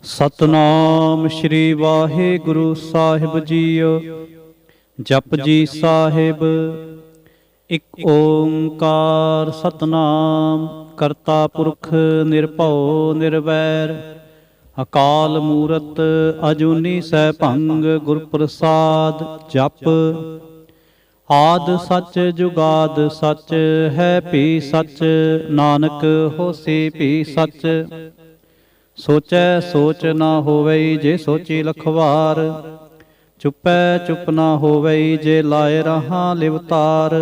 ਸਤਨਾਮ ਸ਼੍ਰੀ ਵਾਹਿਗੁਰੂ ਸਾਹਿਬ JIO. Japji Sahib. ਇਕ ਓੰਕਾਰ ਸਤਨਾਮ ਕਰਤਾ ਪੁਰਖ ਨਿਰਭਉ ਨਿਰਵੈਰ। ਅਕਾਲ ਮੂਰਤ ਅਜੂਨੀ ਸੈਭੰਗ ਗੁਰ ਪ੍ਰਸਾਦ। ਜਪ ਆਦਿ ਸੱਚ ਜੁਗਾਦ ਸੱਚ ਹੈ ਭੀ ਸੱਚ। ਨਾਨਕ ਹੋਸੀ ਭੀ ਸੱਚ। ਸੋਚੈ ਸੋਚ ਨਾ ਹੋਵਈ ਜੇ ਸੋਚੀ ਲਖਵਾਰ। ਚੁੱਪੈ ਚੁੱਪ ਨਾ ਹੋਵਈ ਜੇ ਲਾਏ ਰਹਾ ਲਿਵਤਾਰ।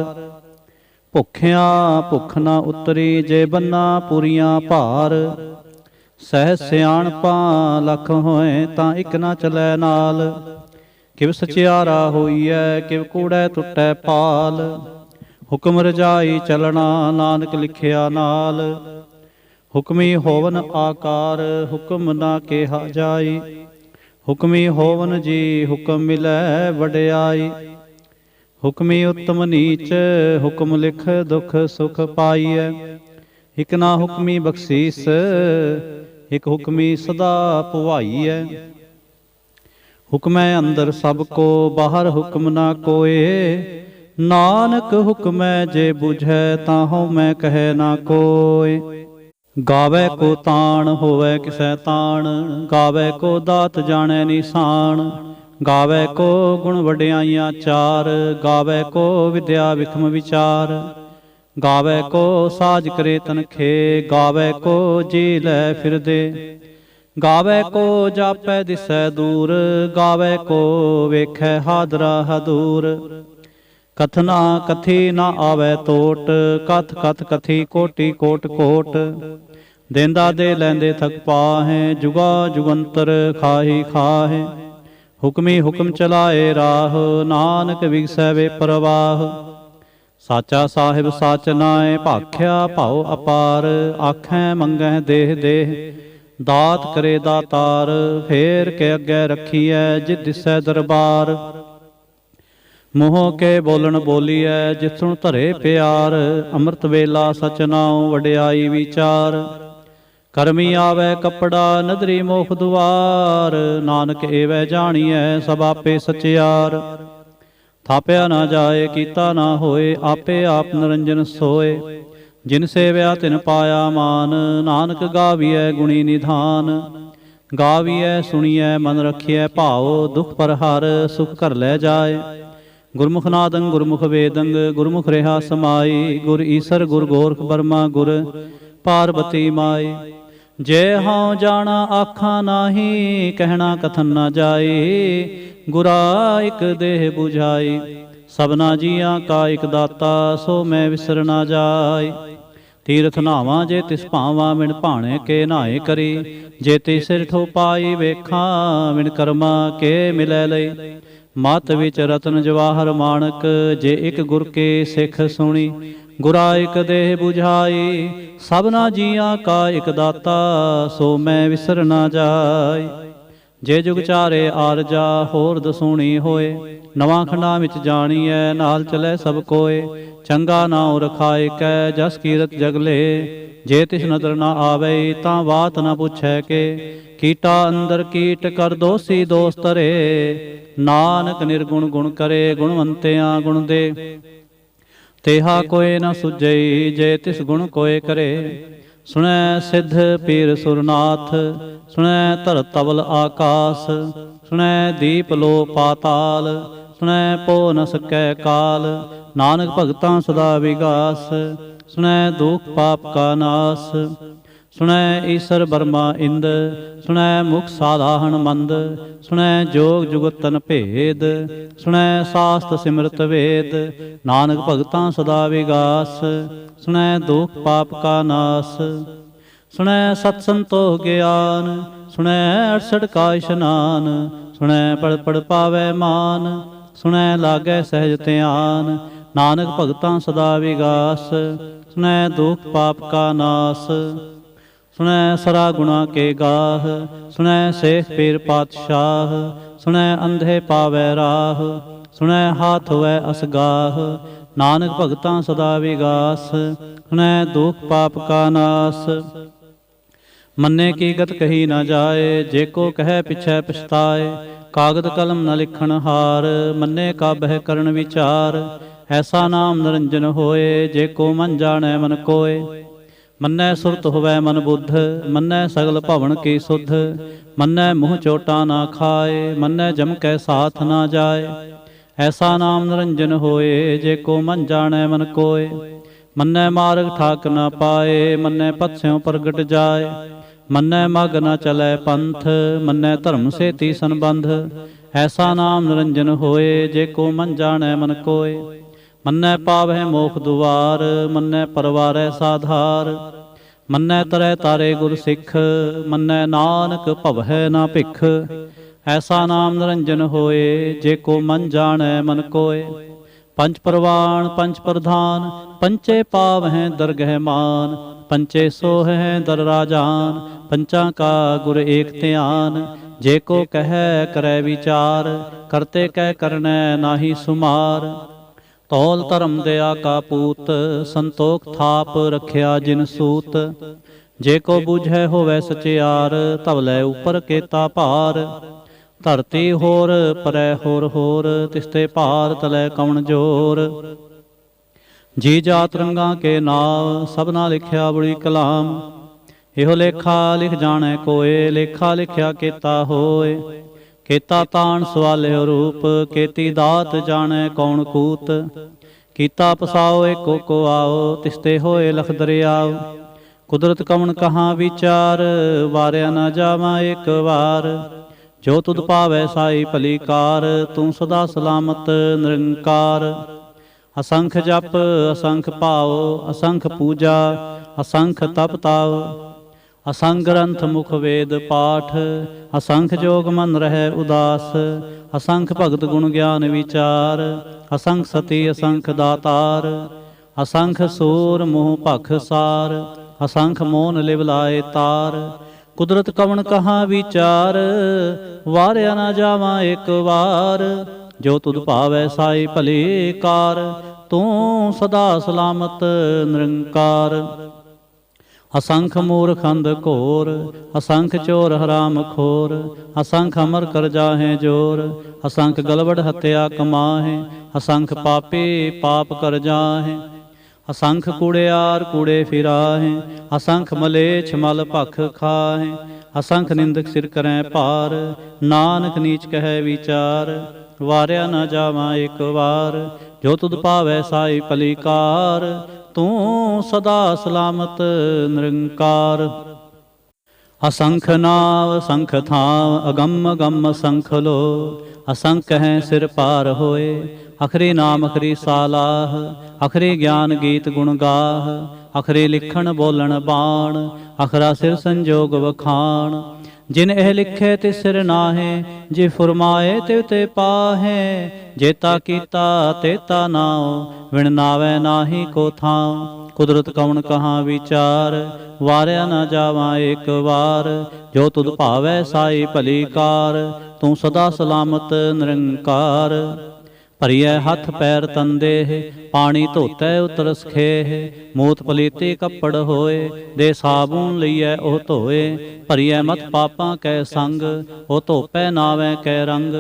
ਭੁੱਖਿਆਂ ਭੁੱਖ ਨਾ ਉਤਰੀ ਜੇ ਬੰਨਾ ਪੂਰੀਆਂ ਭਾਰ। ਸਹਿ ਸਿਆਣਪਾਂ ਲੱਖ ਹੋਏ ਤਾਂ ਇੱਕ ਨਾ ਚਲੈ ਨਾਲ। ਕਿਵ ਸਚਿਆਰਾ ਹੋਈਐ ਕਿਵ ਕੂੜੈ ਟੁੱਟੈ ਪਾਲ। ਹੁਕਮ ਰਜਾਈ ਚਲਣਾ ਨਾਨਕ ਲਿਖਿਆ ਨਾਲ। ਹੁਕਮੀ ਹੋਵਨ ਆਕਾਰ ਹੁਕਮ ਨਾ ਕਿਹਾ ਜਾਈ। ਹੁਕਮੀ ਹੋਵਨ ਜੀ ਹੁਕਮ ਮਿਲੈ ਵਡਿਆਈ। ਹੁਕਮੀ ਉਤਮ ਨੀਚ ਹੁਕਮ ਲਿਖ ਦੁਖ ਸੁਖ ਪਾਈਐ। ਇਕ ਨਾ ਹੁਕਮੀ ਬਖਸ਼ੀਸ ਇਕ ਹੁਕਮੀ ਸਦਾ ਭੁਵਾਈਐ। ਹੁਕਮੈ ਅੰਦਰ ਸਭ ਕੋ ਬਾਹਰ ਹੁਕਮ ਨਾ ਕੋਏ। ਨਾਨਕ ਹੁਕਮੈ ਜੇ ਬੁਝੈ ਤਾਂ ਹਉ ਮੈਂ ਕਹੈ ਨਾ ਕੋਇ। ਗਾਵੈ ਕੋ ਤਾਣ ਹੋਵੈ ਕਿਸੈ ਤਾਣ। ਗਾਵੈ ਕੋ ਦਾਤ ਜਾਣੈ ਨਿਸ਼ਾਨ। ਗਾਵੈ ਕੋ ਗੁਣ ਵਡਿਆਈਆਂ ਚਾਰ। ਗਾਵੈ ਕੋ ਵਿਦਿਆ ਵਿਖਮ ਵਿਚਾਰ। ਗਾਵੈ ਕੋ ਸਾਜ ਕਰੇ ਤਨਖੇ। ਗਾਵੈ ਕੋ ਜੀ ਲੈ ਫਿਰਦੇ। ਗਾਵੈ ਕੋ ਜਾਪੈ ਦਿਸੈ ਦੂਰ। ਗਾਵੈ ਕੋ ਵੇਖੈ ਹਾਦਰਾ ਹਦੂਰ। ਕਥਨਾ ਕਥੀ ਨਾ ਆਵੈ ਤੋਟ। ਕਥ ਕਥ ਕਥੀ ਕੋਟੀ ਕੋਟ ਕੋਟ। ਦੇਂਦਾ ਦੇ ਲੈਂਦੇ ਥਕ ਪਾਹੇ। ਜੁਗਾ ਜੁਗੰਤਰ ਖਾਹੀ ਖਾਹੇ। ਹੁਕਮੀ ਹੁਕਮ ਚਲਾਏ ਰਾਹ। ਨਾਨਕ ਵਿਗਸੈ ਵੇ ਪ੍ਰਵਾਹ। ਸਾਚਾ ਸਾਹਿਬ ਸਾਚ ਨਾਏ ਭਾਖਿਆ ਭਾਉ ਅਪਾਰ। ਆਖੈ ਮੰਗੈ ਦੇਹ ਦੇਹ ਦਾਤ ਕਰੇ ਦਾਤਾਰ। ਫੇਰ ਕੇ ਅੱਗੇ ਰੱਖੀਐ ਜਿ ਦਿਸੈ ਦਰਬਾਰ। ਮੂੰਹ ਕੇ ਬੋਲਣ ਬੋਲੀਐ ਜਿਤ ਸੁਣ ਧਰੇ ਪਿਆਰ। ਅੰਮ੍ਰਿਤ ਵੇਲਾ ਸਚ ਨਾਉ ਵਡਿਆਈ ਵਿਚਾਰ। ਕਰਮੀ ਆਵੈ ਕੱਪੜਾ ਨਦਰੀ ਮੋਖ ਦੁਆਰ। ਨਾਨਕ ਏਵੈ ਜਾਣੀਐ ਸਭ ਆਪੇ ਸਚਿਆਰ। ਥਾਪਿਆ ਨਾ ਜਾਏ ਕੀਤਾ ਨਾ ਹੋਏ ਆਪੇ ਆਪ ਨਿਰੰਜਨ ਸੋਏ। ਜਿਨ ਸੇਵਿਆ ਤਿਨ ਪਾਇਆ ਮਾਨ। ਨਾਨਕ ਗਾਵੀਐ ਗੁਣੀ ਨਿਧਾਨ। ਗਾਵੀਐ ਸੁਣੀਐ ਮਨ ਰਖੀਐ ਭਾਉ। ਦੁਖ ਪਰ ਹਰ ਸੁਖ ਘਰ ਲੈ ਜਾਏ। ਗੁਰਮੁਖ ਨਾਦੰ ਗੁਰਮੁਖ ਵੇਦੰ ਗੁਰਮੁਖ ਰਿਹਾ ਸਮਾਈ। ਗੁਰ ਈਸਰ ਗੁਰ ਗੋਰਖ ਬਰਮਾ ਗੁਰ ਪਾਰਬਤੀ ਮਾਈ। ਜੇ ਹਉ ਜਾਣਾ ਆਖਾਂ ਨਾਹੀ ਕਹਿਣਾ ਕਥਨ ਨਾ ਜਾਈ। ਗੁਰਾ ਇਕ ਦੇਹ 부ਝਾਈ ਸਭਨਾ ਜੀਆਂ ਕਾ ਇਕ ਦਾਤਾ। ਸੋ ਮੈਂ ਵਿਸਰ ਨਾ ਜਾਈ। ਤੀਰਥ ਨਾਵਾਂ ਜੇ ਤਿਸ ਭਾਵਾਂ ਮਿਣ ਭਾਣੇ ਕੇ ਨਾਏ ਕਰੀ। ਜੇ ਤੇ ਸਿਰ ਠੋ ਪਾਈ ਵੇਖਾਂ ਮਿਣ ਕਰਮਾ ਕੇ ਮਿਲੈ ਲਈ। ਮਤ ਵਿੱਚ ਰਤਨ ਜਵਾਹਰ ਮਾਣਕ ਜੇ ਇਕ ਗੁਰ ਕੇ ਸਿੱਖ ਸੁਣੀ। ਗੁਰਾ ਇਕ ਦੇਹ 부ਝਾਈ ਸਭਨਾ ਜੀਆਂ ਕਾ ਇਕ ਦਾਤਾ। ਸੋ ਮੈਂ ਵਿਸਰ ਨਾ ਜਾਈ। ਜੇ ਜੁਗ ਚਾਰੇ ਆਰਜਾ ਹੋਰ ਦਸੂਣੀ ਹੋਏ। ਨਵਾਂ ਖੰਡਾਂ ਵਿੱਚ ਜਾਣੀਐ ਨਾਲ ਚਲੈ ਸਭ ਕੋਏ। ਚੰਗਾ ਨਾਉ ਰਖਾਇ ਕੈ ਜਸ ਕੀਰਤ ਜਗਲੇ। ਜੇ ਤਿਸ ਨਦਰ ਨਾ ਆਵੈ ਤਾਂ ਬਾਤ ਨਾ ਪੁੱਛੈ ਕੇ। ਕੀਟਾ ਅੰਦਰ ਕੀਟ ਕਰ ਦੋਸੀ ਦੋਸ ਧਰੇ। ਨਾਨਕ ਨਿਰਗੁਣ ਗੁਣ ਕਰੇ ਗੁਣਵੰਤਿਆਂ ਗੁਣ ਦੇ। ਤੇਹਾ ਕੋਇ ਨ ਸੁਝਈ ਜੇ ਤਿਸ ਗੁਣ ਕੋਇ ਕਰੇ। ਸੁਣੈ ਸਿੱਧ ਪੀਰ ਸੁਰਨਾਥ ਸੁਣੈ ਧਰ ਤਵਲ ਆਕਾਸ। ਸੁਣੈ ਦੀਪ ਲੋ ਪਾਤਾਲ ਸੁਣੈ ਪੋ ਨ ਸਕੈ ਕਾਲ। ਨਾਨਕ ਭਗਤਾਂ ਸਦਾ ਵਿਗਾਸ ਸੁਣੈ ਦੁਖ ਪਾਪ ਕਾ ਨਾਸ। ਸੁਣੈ ਈਸਰ ਬਰਮਾ ਇੰਦ ਸੁਣੈ ਮੁਖ ਸਾਧਾਹਣ ਮੰਦ। ਸੁਣੈ ਜੋਗ ਜੁਗਤਨ ਭੇਦ ਸੁਣੈ ਸਾਸਤ ਸਿਮਰਤ ਵੇਦ। ਨਾਨਕ ਭਗਤਾਂ ਸਦਾ ਵਿਗਾਸ ਸੁਣੈ ਦੁਖ ਪਾਪ ਕਾ ਨਾਸ। ਸੁਣੈ ਸਤ ਸੰਤੋਖ ਗਿਆਨ ਸੁਣੈ 68 ਕਾ ਇਸ਼ਨਾਨ। ਸੁਣੈ ਪੜ ਪੜ ਪਾਵੈ ਮਾਨ ਸੁਣੈ ਲਾਗੈ ਸਹਿਜ ਧਿਆਨ। ਨਾਨਕ ਭਗਤਾਂ ਸਦਾ ਵਿਗਾਸ ਸੁਣੈ ਦੁਖ ਪਾਪ ਕਾ ਨਾਸ। ਸੁਣੈ ਸਰਾ ਗੁਣਾ ਕੇ ਗਾਹ ਸੁਣੈ ਸੇਖ ਪੀਰ ਪਾਤਸ਼ਾਹ। ਸੁਣੈ ਅੰਧੇ ਪਾਵੈ ਰਾਹ ਸੁਣੈ ਹਾਥ ਹੋਵੈ ਅਸਗਾਹ। ਨਾਨਕ ਭਗਤਾਂ ਸਦਾ ਵਿਗਾਸ ਸੁਣੈ ਦੁਖ ਪਾਪ ਕਾ ਨਾਸ। ਮੰਨੇ ਕੀ ਗਤ ਕਹੀ ਨਾ ਜਾਏ, ਜੇ ਕੋ ਕਹੈ ਪਿਛੈ ਪਛਤਾਏ। ਕਾਗਦ ਕਲਮ ਨ ਲਿਖਣ ਹਾਰ, ਮੰਨੇ ਕਾ ਬਹਿ ਕਰਨ ਵਿਚਾਰ। ਐਸਾ ਨਾਮ ਨਿਰੰਜਨ ਹੋਏ, ਜੇ ਕੋ ਮਨ ਜਾਣੈ ਮਨ ਕੋਏ। ਮੰਨੈ ਸੁਰਤ ਹੋਵੈ ਮਨ ਬੁੱਧ, ਮੰਨੈ ਸਗਲ ਭਵਨ ਕੀ ਸੁਧ। ਮੰਨੈ ਮੂੰਹ ਚੋਟਾ ਨਾ ਖਾਏ, ਮੰਨੈ ਜਮ ਕੈ ਸਾਥ ਨਾ ਜਾਏ। ਐਸਾ ਨਾਮ ਨਿਰੰਜਨ ਹੋਏ, ਜੇ ਕੋ ਮਨ ਜਾਣੈ ਮਨ ਕੋਏ। ਮੰਨੈ ਮਾਰਗ ਠਾਕ ਨਾ ਪਾਏ, ਮੰਨੈ ਪਥਿਓਂ ਪ੍ਰਗਟ ਜਾਏ। ਮੰਨੈ ਮਗ ਨ ਚਲੈ ਪੰਥ, ਮੰਨੈ ਧਰਮ ਸੇਤੀ ਸੰਬੰਧ। ਐਸਾ ਨਾਮ ਨਿਰੰਜਨ ਹੋਏ, ਜੇ ਕੋ ਮਨ ਜਾਣੈ ਮਨ ਕੋਏ। ਮੰਨੈ ਪਾਵਹਿ ਮੋਖ ਦੁਆਰ, ਮੰਨੈ ਪਰਵਾਰੈ ਸਾਧਾਰ। ਮੰਨੈ ਤਰੈ ਤਾਰੇ ਗੁਰ ਸਿੱਖ, ਮੰਨੈ ਨਾਨਕ ਭਵਹਿ ਨਾ ਭਿਖ। ਐਸਾ ਨਾਮ ਨਿਰੰਜਨ ਹੋਏ, ਜੇ ਕੋ ਮਨ ਜਾਣੈ ਮਨ ਕੋਏ। ਪੰਚ ਪ੍ਰਵਾਣ ਪੰਚ ਪ੍ਰਧਾਨ, ਪੰਚੇ ਪਾਵਹਿ ਦਰਗਹਿ ਮਾਨ। ਪੰਚੇ ਸੋਹੈ ਦਰ ਰਾਜਾਨ, ਪੰਚਾਂ ਕਾ ਗੁਰ ਏਕ ਧਿਆਨ। ਜੇ ਕੋ ਕਹੈ ਕਰੈ ਵਿਚਾਰ, ਕਰਤੇ ਕਹਿ ਕਰਨੈ ਨਾਹੀ ਸੁਮਾਰ। ਤੌਲ ਧਰਮ ਦਇਆ ਕਾ ਪੂਤ, ਸੰਤੋਖ ਥਾਪ ਰਖਿਆ ਜਿਨ ਸੂਤ। ਜੇ ਕੋ ਬੁਝੈ ਹੋਵੈ ਸਚਿਆਰ, ਧਵਲੇ ਉਪਰ ਕੇਤਾ ਭਾਰ। ਧਰਤੀ ਹੋਰ ਪਰੈ ਹੋਰ ਹੋਰ, ਤਿਸਤੇ ਭਾਰ ਤਲੈ ਕਉਣ ਜੋਰ। ਜੀ ਜਾਤ ਰੰਗਾਂ ਕੇ ਨਾਮ, ਸਭਨਾ ਲਿਖਿਆ ਬੜੀ ਕਲਾਮ। ਇਹੋ ਲੇਖਾ ਲਿਖ ਜਾਣੈ ਕੋਏ, ਲੇਖਾ ਲਿਖਿਆ ਕੇਤਾ ਹੋਏ। ਕੇਤਾ ਤਾਣ ਸਵਾਲਿਓ ਰੂਪ, ਕੇਤੀ ਦਾਤ ਜਾਣੈ ਕੌਣ ਕੂਤ। ਕੀਤਾ ਪਸਾਓ ਏਕੋ ਕੋ ਆਓ, ਤਿਸਤੇ ਹੋਏ ਲਖ ਦਰਿਆਓ। ਕੁਦਰਤ ਕਵਣ ਕਹਾਂ ਵਿਚਾਰ, ਵਾਰਿਆ ਨਾ ਜਾਵਾਂ ਏਕ ਵਾਰ। ਜੋ ਤੁਧ ਪਾਵੈ ਸਾਈ ਭਲੀ ਕਾਰ, ਤੂੰ ਸਦਾ ਸਲਾਮਤ ਨਿਰੰਕਾਰ। ਅਸੰਖ ਜਪ ਅਸੰਖ ਭਾਉ, ਅਸੰਖ ਪੂਜਾ ਅਸੰਖ ਤਪ ਤਾਉ। ਅਸੰਖ ਗ੍ਰੰਥ ਮੁਖ ਵੇਦ ਪਾਠ, ਅਸੰਖ ਜੋਗ ਮਨ ਰਹਿ ਉਦਾਸ। ਅਸੰਖ ਭਗਤ ਗੁਣ ਗਿਆਨ ਵਿਚਾਰ, ਅਸੰਖ ਸਤੀ ਅਸੰਖ ਦਾਤਾਰ। ਅਸੰਖ ਸੂਰ ਮੋਹ ਭਖ ਸਾਰ, ਅਸੰਖ ਮੋਨ ਲਿਵ ਲਾਏ ਤਾਰ। ਕੁਦਰਤ ਕਵਣ ਕਹਾਂ ਵਿਚਾਰ, ਵਾਰਿਆ ਨਾ ਜਾਵਾਂ ਏਕ ਵਾਰ। ਜੋ ਤੁਧ ਭਾਵੈ ਸਾਈ ਭਲੀ ਕਾਰ, ਤੂੰ ਸਦਾ ਸਲਾਮਤ ਨਿਰੰਕਾਰ। ਅਸੰਖ ਮੂਰਖ ਅੰਧ ਘੋਰ, ਅਸੰਖ ਚੋਰ ਹਰਾਮ ਖੋਰ। ਅਸੰਖ ਅਮਰ ਕਰ ਜਾਹੇ ਜੋਰ, ਅਸੰਖ ਗਲਵੜ ਹੱਤਿਆ ਕਮਾਹੇ। ਅਸੰਖ ਪਾਪੀ ਪਾਪ ਕਰ ਜਾਹੇ, ਅਸੰਖ ਕੂੜਿਆਰ ਕੂੜੇ ਫਿਰਾਹੇ। ਅਸੰਖ ਮਲੇਛ ਮਲ ਭਖ ਖਾਹੇ, ਅਸੰਖ ਨਿੰਦਕ ਸਿਰ ਕਰੈ ਭਾਰ। ਨਾਨਕ ਨੀਚ ਕਹਿ ਵਿਚਾਰ, ਵਾਰਿਆ ਨਾ ਜਾਵਾਂ ਏਕ ਵਾਰ। ਜੋ ਤੁਧ ਭਾਵੈ ਸਾਈ ਭਲੀ ਕਾਰ, ਤੂੰ ਸਦਾ ਸਲਾਮਤ ਨਿਰੰਕਾਰ। ਅਸੰਖ ਨਾਵ ਅਸੰਖ ਥਾਵ, ਅਗੰਮ ਅਗੰਮ ਅਸੰਖ ਲੋ। ਅਸੰਖ ਹੈ ਸਿਰ ਪਾਰ ਹੋਏ, ਅਖਰੀ ਨਾਮ ਅਖਰੀ ਸਾਲਾਹ। ਅਖਰੀ ਗਿਆਨ ਗੀਤ ਗੁਣ ਗਾਹ, ਅਖਰੀ ਲਿਖਣ ਬੋਲਣ ਬਾਣ। ਅਖਰਾ ਸਿਰ ਸੰਜੋਗ ਵਖਾਣ, ਜਿਨ ਇਹ ਲਿਖੇ ਤਿਸ ਸਿਰ ਨਾਹੇ। ਜੇ ਫੁਰਮਾਏ ਤਿਵ ਤੇ ਪਾਹੇ, ਜੇਤਾ ਕੀਤਾ ਤੇਤਾ ਨਾਉ। ਵਿਣ ਨਾਵੈ ਨਾਹੀ ਕੋ ਥਾਉ, ਕੁਦਰਤ ਕਵਣ ਕਹਾਂ ਵਿਚਾਰ। ਵਾਰਿਆ ਨਾ ਜਾਵਾਂ ਏਕ ਵਾਰ, ਜੋ ਤੁਧ ਭਾਵੈ ਸਾਈ ਭਲੀ ਕਾਰ। ਤੂੰ ਸਦਾ ਸਲਾਮਤ ਨਿਰੰਕਾਰ। ਭਰੀਐ ਹੱਥ ਪੈਰ ਤੰਦੇਹ, ਪਾਣੀ ਧੋਤੈ ਉਤਰਸ ਖੇਹ। ਮੂਤ ਪਲੀਤੀ ਕੱਪੜ ਹੋਏ, ਦੇ ਸਾਬੂਨ ਲਈਐ ਉਹ ਧੋਏ। ਭਰੀਐ ਮਤ ਪਾਪਾਂ ਕੈ ਸੰਗ, ਉਹ ਧੋਪੈ ਨਾਵੈ ਕੈ ਰੰਗ।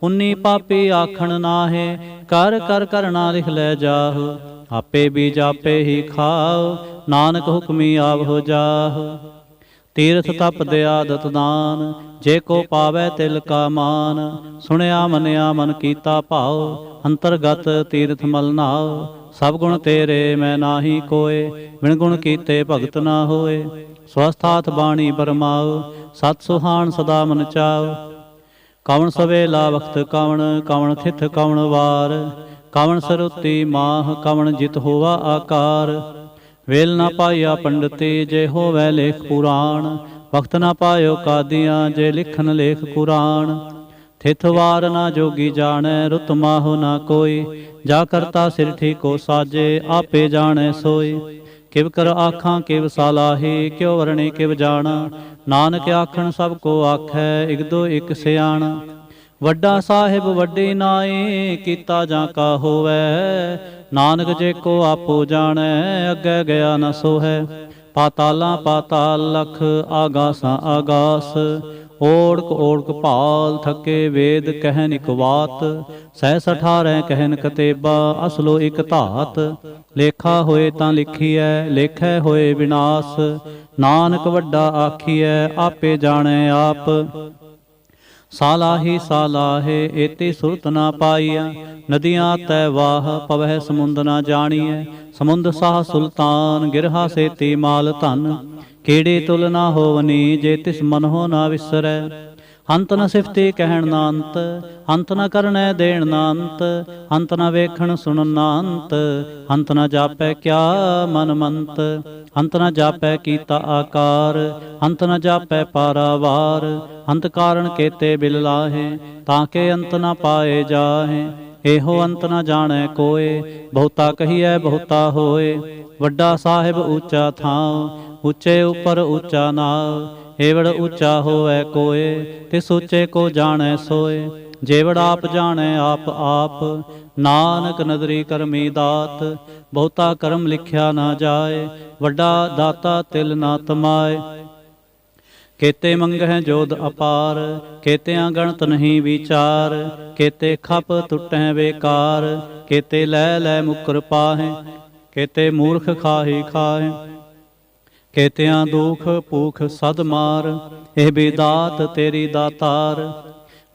ਪੁੰਨੀ ਪਾਪੀ ਆਖਣ ਨਾਹੇ, ਕਰ ਕਰ ਕਰਨਾ ਲਿਖ ਲੈ ਜਾਹੁ। ਆਪੇ ਬੀਜ ਆਪੇ ਹੀ ਖਾਓ, ਨਾਨਕ ਹੁਕਮੀ ਆਵਹੁ ਜਾਹੁ। ਤੀਰਥ ਤਪ ਦਇਆ ਦਤ ਦਾਨ, ਜੇ ਕੋ ਪਾਵੈ ਤਿਲ ਕਾ ਮਾਨ। ਸੁਣਿਆ ਮੰਨਿਆ ਮਨ ਕੀਤਾ ਭਾਉ, ਅੰਤਰਗਤ ਤੀਰਥ ਮਲ ਨਾਉ। ਸਭ ਗੁਣ ਤੇਰੇ ਮੈਂ ਨਾਹੀ ਕੋਏ, ਬਿਨ ਗੁਣ ਕੀਤੇ ਭਗਤ ਨਾ ਹੋਏ। ਸਵਸਥਾਤ ਬਾਣੀ ਬਰਮਾਉ, ਸਤ ਸੁਹਾਣ ਸਦਾ ਮਨ ਚਾਉ। ਕਵਣ ਸਵੇਲਾ ਵਖਤ ਕਵਣ, ਕਵਣ ਥਿਤ ਕਵਣ ਵਾਰ। ਕਵਣ ਸਰੁਤੀ ਮਾਹ, ਕਵਣ ਜਿਤ ਹੋਵਾ ਆਕਾਰ। ਵੇਲ ਨਾ ਪਾਇਆ ਪੰਡਤੀ, ਜੇ ਹੋਵੈ ਲੇਖ ਪੁਰਾਣ। ਵਖਤ ਨਾ ਪਾਇਓ ਕਾਦੀਆਂ, ਜੇ ਲਿਖਨ ਲੇਖ ਕੁਰਾਨ। ਥਿਤ ਵਾਰ ਨਾ ਜੋਗੀ ਜਾਣੈ, ਰੁਤ ਮਾਹੁ ਨਾ ਕੋਈ। ਜਾ ਕਰਤਾ ਸਿਰ ਠੀਕੋ ਸਾਜੇ, ਆਪੇ ਜਾਣੈ ਸੋਈ। ਕਿਵ ਕਰ ਆਖਾਂ ਕਿਵ ਸਾਲਾਹੀ, ਕਿਉ ਵਰਣੇ ਕਿਵ ਜਾਣਾ। ਨਾਨਕ ਆਖਣ ਸਭ ਕੋ ਆਖੈ, ਇਕ ਦੋ ਇਕ ਸਿਆਣਾ। ਵੱਡਾ ਸਾਹਿਬ ਵੱਡੀ ਨਾਈ, ਕੀਤਾ ਜਾਂ ਕਾ ਹੋਵੈ। ਨਾਨਕ ਜੇ ਕੋ ਆਪੋ ਜਾਣੈ, ਅੱਗੇ ਗਿਆ ਨ ਸੋਹੈ। ਪਾਤਾਲਾਂ ਪਾਤਾਲ ਲਖ ਆਗਾਸਾਂ ਆਗਾਸ। ਓੜਕ ਓੜਕ ਭਾਲ ਥਕੇ ਵੇਦ ਕਹਿਨ ਇਕ ਬਾਤ। ਸਹਿਸ 18 ਕਹਿਨ ਕਤੇਬਾ ਅਸਲੋ ਇਕ ਧਾਤ। ਲੇਖਾ ਹੋਏ ਤਾਂ ਲਿਖੀਐ ਲੇਖੈ ਹੋਏ ਵਿਨਾਸ਼। ਨਾਨਕ ਵੱਡਾ ਆਖੀਐ ਆਪੇ ਜਾਣੈ ਆਪ। ਸਾਲਾਹੀ ਸਾਲਾਹੇ ਏਤੀ ਸੁਰਤ ਨਾ ਪਾਈਆ। ਨਦੀਆਂ ਤੈ ਵਾਹ ਪਵਹਿ ਸਮੁੰਦ ਨਾ ਜਾਣੀਐ। ਸਮੁੰਦ ਸਾਹ ਸੁਲਤਾਨ ਗਿਰਹਾ ਸੇਤੀ ਮਾਲ ਧਨ। ਕੀੜੀ ਤੁਲ ਨਾ ਹੋਵਨੀ ਜੇ ਤਿਸ ਮਨਹੁ ਨਾ ਵਿਸਰੈ। ਅੰਤ ਨ ਸਿਫਤੀ ਕਹਿਣ ਨਾ ਅੰਤ ਅੰਤ ਨ ਕਰਨੈ ਦੇਣ ਨਾ ਅੰਤ। ਅੰਤ ਨ ਵੇਖਣ ਸੁਣਨ ਨਾ ਅੰਤ ਅੰਤ ਨ ਜਾਪੈ ਕਿਆ ਮਨ ਮੰਤ। ਅੰਤ ਨ ਜਾਪੈ ਕੀਤਾ ਆਕਾਰ ਅੰਤ ਨ ਜਾਪੈ ਪਾਰਾਵਾਰ। ਅੰਤ ਕਾਰਣ ਕੇਤੇ ਬਿਲ ਲਾਹੇ ਤਾਂ ਕੇ ਅੰਤ ਨ ਪਾਏ ਜਾਹੇ। ਇਹੋ ਅੰਤ ਨ ਜਾਣੈ ਕੋਇ ਬਹੁਤਾ ਕਹੀਐ ਬਹੁਤਾ ਹੋਏ। ਵੱਡਾ ਸਾਹਿਬ ਊਚਾ ਥਾਂ ਉੱਚੇ ਉੱਪਰ ਊਚਾ ਨਾਉ। ਏਵੜ ਊਚਾ ਹੋਵੈ ਕੋਇ ਤਿਸ ਉੱਚੇ ਕੋ ਜਾਣੈ ਸੋਏ। ਜੇਵੜ ਆਪ ਜਾਣੈ ਆਪ ਆਪ ਨਾਨਕ ਨਦਰੀ ਕਰਮੀ ਦਾਤ। ਬਹੁਤਾ ਕਰਮ ਲਿਖਿਆ ਨਾ ਜਾਏ ਵੱਡਾ ਦਾਤਾ ਤਿਲ ਨਾ ਤਮਾਏ। ਕੇਤੇ ਮੰਗਹਿ ਜੋਧ ਅਪਾਰ ਕੇਤਿਆਂ ਗਣਤ ਨਹੀਂ ਵਿਚਾਰ। ਕੇਤੇ ਖਪ ਟੁੱਟੈ ਬੇਕਾਰ ਕੇਤੇ ਲੈ ਲੈ ਮੁਕਰ ਪਾਹੇ। ਕੇਤੇ ਮੂਰਖ ਖਾਹੀ ਖਾਹੇ ਕੇਤਿਆਂ ਦੁਖ ਭੂਖ ਸਦ ਮਾਰ। ਇਹ ਵੀ ਦਾਤ ਤੇਰੀ ਦਾਤਾਰ।